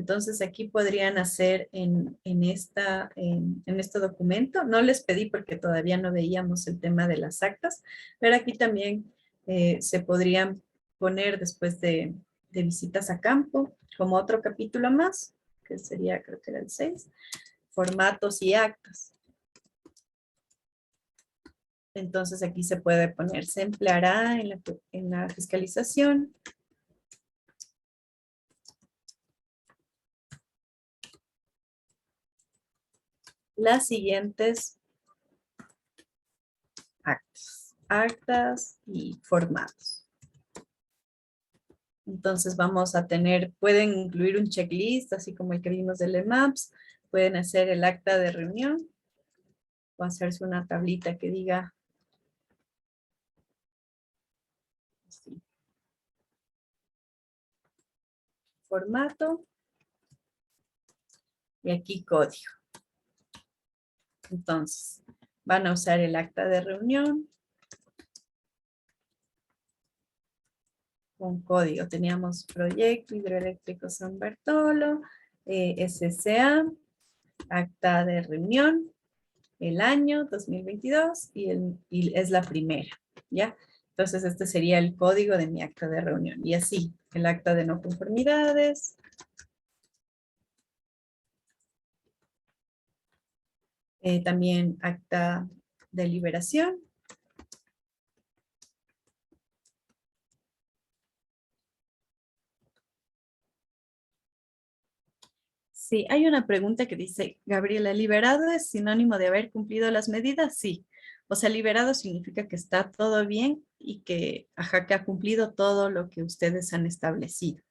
Entonces aquí podrían hacer en este documento. No les pedí porque todavía no veíamos el tema de las actas, pero aquí también se podrían poner después de visitas a campo, como otro capítulo más, que sería, creo que era el 6, formatos y actas. Entonces aquí se puede poner, se empleará en la fiscalización las siguientes actas y formatos. Entonces vamos a tener, pueden incluir un checklist, así como el que vimos del EMAPS, pueden hacer el acta de reunión, o hacerse una tablita que diga así, formato, y aquí código. Entonces, van a usar el acta de reunión con código. Teníamos proyecto hidroeléctrico San Bartolo, SCA, acta de reunión, el año 2022 y es la primera, ¿ya? Entonces este sería el código de mi acta de reunión. Y así, el acta de no conformidades. También acta de liberación. Sí, hay una pregunta que dice, Gabriela, ¿liberado es sinónimo de haber cumplido las medidas? Sí. O sea, liberado significa que está todo bien y que, ajá, que ha cumplido todo lo que ustedes han establecido.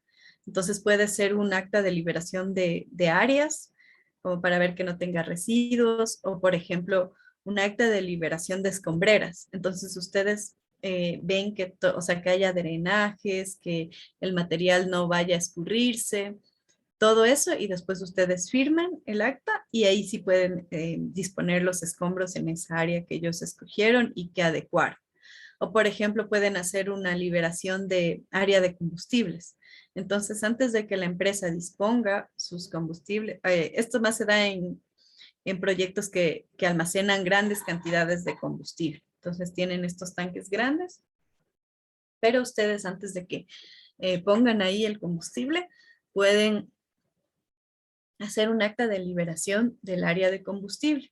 Entonces puede ser un acta de liberación de áreas, como para ver que no tenga residuos, o por ejemplo, un acta de liberación de escombreras. Entonces ustedes ven que, o sea, que haya drenajes, que el material no vaya a escurrirse, todo eso, y después ustedes firman el acta y ahí sí pueden disponer los escombros en esa área que ellos escogieron y que adecuaron. O por ejemplo, pueden hacer una liberación de área de combustibles. Entonces, antes de que la empresa disponga sus combustibles, esto más se da en proyectos que almacenan grandes cantidades de combustible. Entonces, tienen estos tanques grandes, pero ustedes antes de que pongan ahí el combustible, pueden hacer un acta de liberación del área de combustible.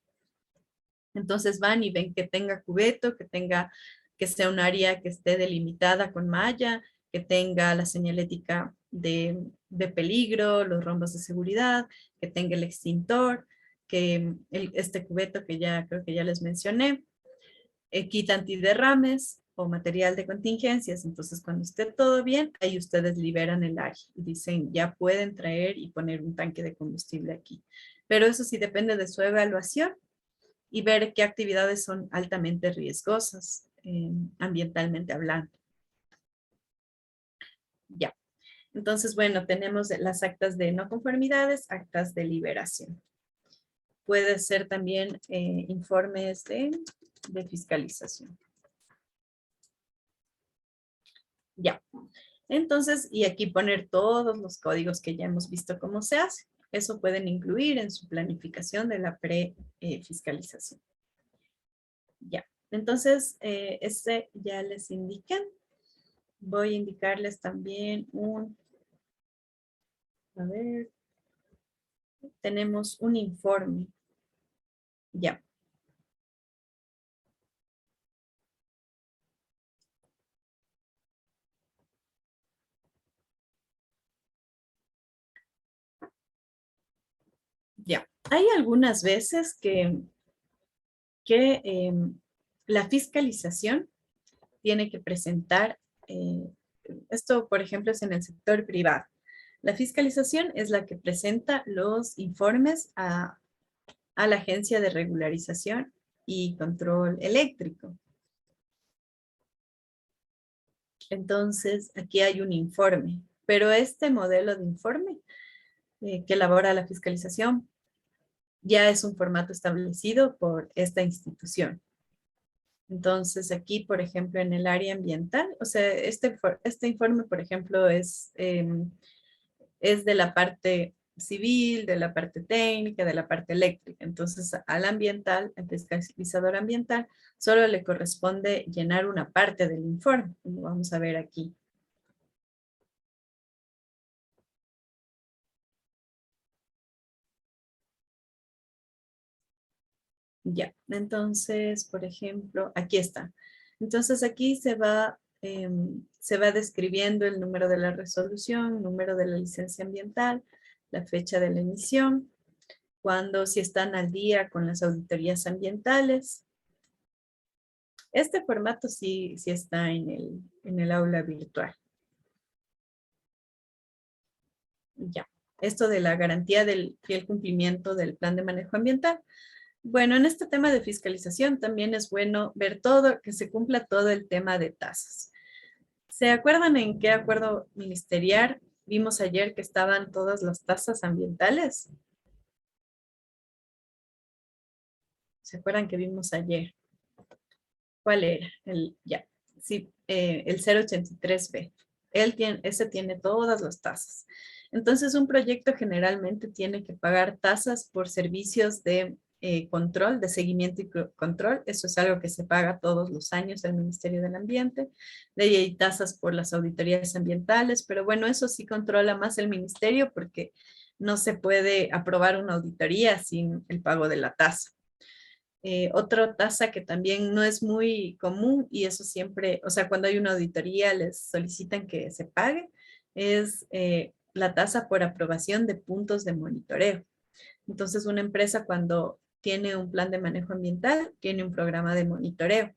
Entonces van y ven que tenga cubeto, que sea un área que esté delimitada con malla, que tenga la señalética de peligro, los rombos de seguridad, que tenga el extintor, que este cubeto que ya creo que ya les mencioné, kit antiderrames o material de contingencias. Entonces, cuando esté todo bien, ahí ustedes liberan el área y dicen, ya pueden traer y poner un tanque de combustible aquí. Pero eso sí depende de su evaluación y ver qué actividades son altamente riesgosas, ambientalmente hablando. Ya. Entonces, bueno, tenemos las actas de no conformidades, actas de liberación. Puede ser también informes de fiscalización. Ya. Entonces, y aquí poner todos los códigos que ya hemos visto cómo se hace. Eso pueden incluir en su planificación de la pre-fiscalización. Ya. Entonces, este ya les indiqué. Voy a indicarles también a ver, tenemos un informe. Ya. Ya. Hay algunas veces que la fiscalización tiene que presentar, esto por ejemplo es en el sector privado. La fiscalización es la que presenta los informes a la Agencia de Regularización y Control Eléctrico. Entonces, aquí hay un informe, pero este modelo de informe que elabora la fiscalización ya es un formato establecido por esta institución. Entonces, aquí, por ejemplo, en el área ambiental, o sea, este informe, por ejemplo, es de la parte civil, de la parte técnica, de la parte eléctrica. Entonces, al ambiental, al fiscalizador ambiental, solo le corresponde llenar una parte del informe, como vamos a ver aquí. Ya, entonces, por ejemplo, aquí está. Entonces, aquí se va describiendo el número de la resolución, número de la licencia ambiental, la fecha de la emisión, si están al día con las auditorías ambientales. Este formato sí está en el aula virtual. Ya, esto de la garantía del fiel cumplimiento del plan de manejo ambiental. Bueno, en este tema de fiscalización también es bueno ver todo, que se cumpla todo el tema de tasas. ¿Se acuerdan en qué acuerdo ministerial vimos ayer que estaban todas las tasas ambientales? ¿Se acuerdan que vimos ayer? ¿Cuál era? Sí, el 083B. Ese tiene todas las tasas. Entonces, un proyecto generalmente tiene que pagar tasas por servicios de control, de seguimiento y control. Eso es algo que se paga todos los años del Ministerio del Ambiente. De ahí hay tasas por las auditorías ambientales, pero bueno, eso sí controla más el ministerio porque no se puede aprobar una auditoría sin el pago de la tasa. Otra tasa que también no es muy común y eso siempre, o sea, cuando hay una auditoría les solicitan que se pague, es la tasa por aprobación de puntos de monitoreo. Entonces, una empresa cuando tiene un plan de manejo ambiental, tiene un programa de monitoreo.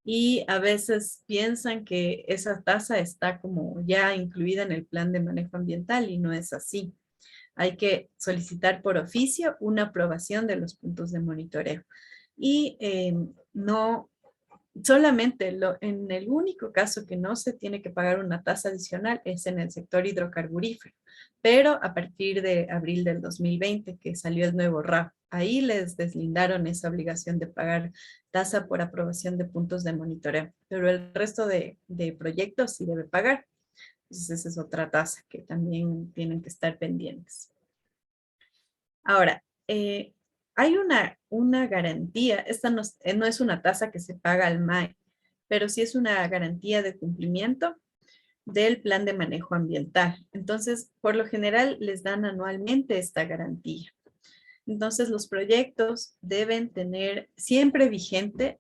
Y a veces piensan que esa tasa está como ya incluida en el plan de manejo ambiental y no es así. Hay que solicitar por oficio una aprobación de los puntos de monitoreo. Y no, solamente en el único caso que no se tiene que pagar una tasa adicional es en el sector hidrocarburífero, pero a partir de abril del 2020 que salió el nuevo RAP, ahí les deslindaron esa obligación de pagar tasa por aprobación de puntos de monitoreo, pero el resto de proyectos sí debe pagar. Entonces esa es otra tasa que también tienen que estar pendientes. Ahora, hay una garantía, esta no es una tasa que se paga al MAE, pero sí es una garantía de cumplimiento del plan de manejo ambiental. Entonces, por lo general, les dan anualmente esta garantía. Entonces, los proyectos deben tener siempre vigente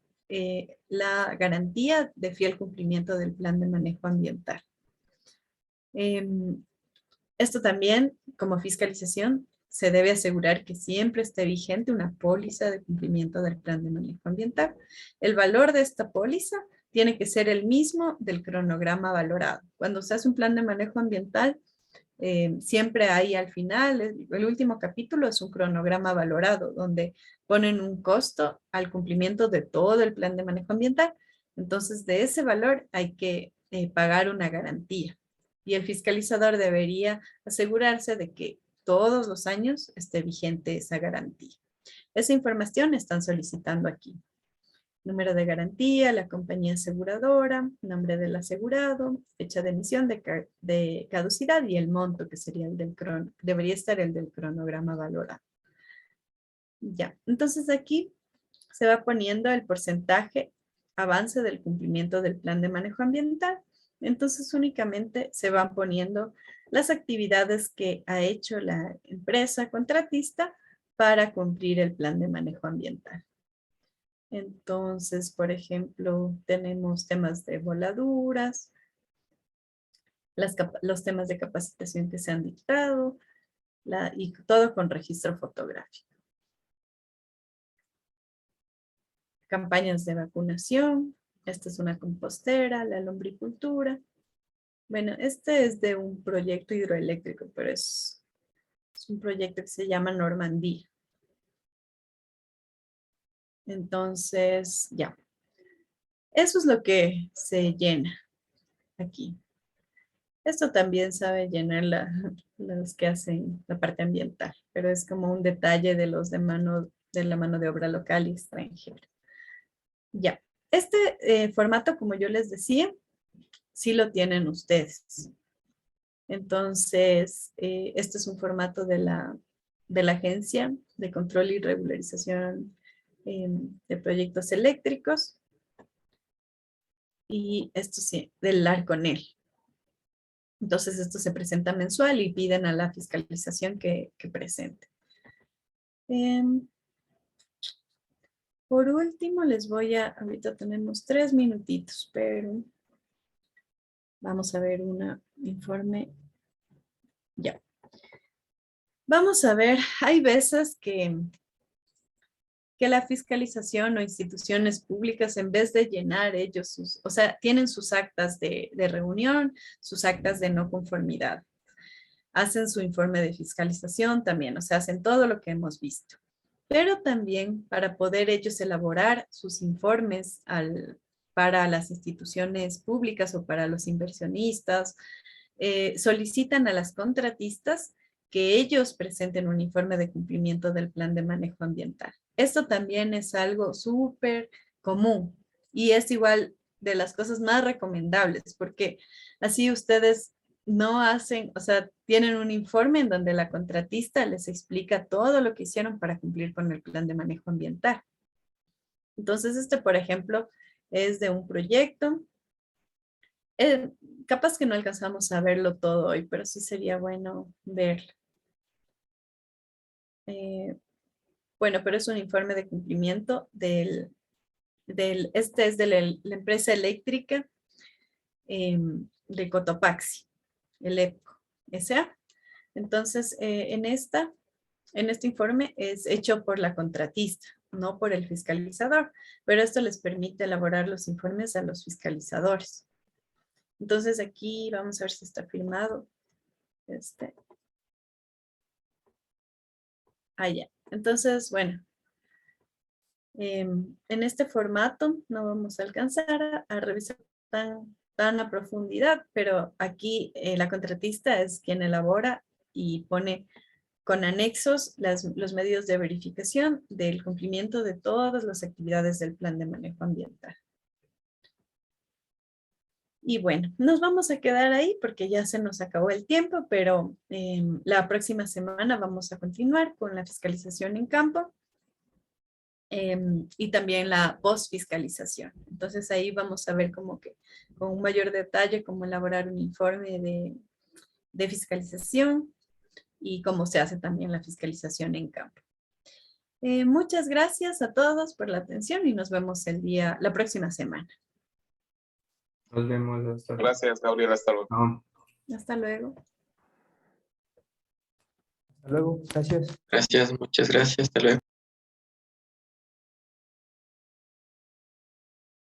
la garantía de fiel cumplimiento del plan de manejo ambiental. Esto también, como fiscalización, se debe asegurar que siempre esté vigente una póliza de cumplimiento del plan de manejo ambiental. El valor de esta póliza tiene que ser el mismo del cronograma valorado. Cuando se hace un plan de manejo ambiental, siempre hay al final, el último capítulo es un cronograma valorado, donde ponen un costo al cumplimiento de todo el plan de manejo ambiental. Entonces, de ese valor hay que pagar una garantía. Y el fiscalizador debería asegurarse de que todos los años esté vigente esa garantía. Esa información están solicitando aquí. Número de garantía, la compañía aseguradora, nombre del asegurado, fecha de emisión de caducidad y el monto que sería debería estar el del cronograma valorado. Ya, entonces aquí se va poniendo el porcentaje avance del cumplimiento del plan de manejo ambiental. Entonces únicamente se van poniendo las actividades que ha hecho la empresa contratista para cumplir el plan de manejo ambiental. Entonces, por ejemplo, tenemos temas de voladuras, los temas de capacitación que se han dictado y todo con registro fotográfico. Campañas de vacunación, esta es una compostera, la lombricultura. Bueno, este es de un proyecto hidroeléctrico, pero es un proyecto que se llama Normandía. Entonces, ya. Eso es lo que se llena aquí. Esto también sabe llenar los que hacen la parte ambiental, pero es como un detalle de la mano de obra local y extranjera. Ya. Este formato, como yo les decía, sí lo tienen ustedes. Entonces, este es un formato de la Agencia de Control y Regularización de Proyectos Eléctricos. Y esto sí, del ARCONEL. Entonces, esto se presenta mensual y piden a la fiscalización que presente. Por último, ahorita tenemos 3 minutitos, pero vamos a ver un informe. Ya. Vamos a ver, hay veces que la fiscalización o instituciones públicas, en vez de llenar ellos tienen sus actas de reunión, sus actas de no conformidad. Hacen su informe de fiscalización también, o sea, hacen todo lo que hemos visto. Pero también para poder ellos elaborar sus informes para las instituciones públicas o para los inversionistas, solicitan a las contratistas que ellos presenten un informe de cumplimiento del plan de manejo ambiental. Esto también es algo súper común y es igual de las cosas más recomendables, porque así ustedes no hacen, o sea, tienen un informe en donde la contratista les explica todo lo que hicieron para cumplir con el plan de manejo ambiental. Entonces, por ejemplo, es de un proyecto. Capaz que no alcanzamos a verlo todo hoy, pero sí sería bueno verlo. Bueno, pero es un informe de cumplimiento este es de la empresa eléctrica de Cotopaxi, el EPCO S.A. Entonces, en este informe es hecho por la contratista, no por el fiscalizador, pero esto les permite elaborar los informes a los fiscalizadores. Entonces, aquí vamos a ver si está firmado. Ya. Entonces, bueno, en este formato no vamos a alcanzar a revisar tan a profundidad, pero aquí la contratista es quien elabora y pone con anexos los medios de verificación del cumplimiento de todas las actividades del plan de manejo ambiental. Y bueno, nos vamos a quedar ahí porque ya se nos acabó el tiempo, pero la próxima semana vamos a continuar con la fiscalización en campo y también la post-fiscalización. Entonces ahí vamos a ver como que con un mayor detalle cómo elaborar un informe de fiscalización y cómo se hace también la fiscalización en campo. Muchas gracias a todos por la atención y nos vemos la próxima semana. Nos vemos. Hasta luego. Gracias, Gabriela. Hasta luego. Hasta luego. Hasta luego. Gracias. Gracias, muchas gracias. Hasta luego.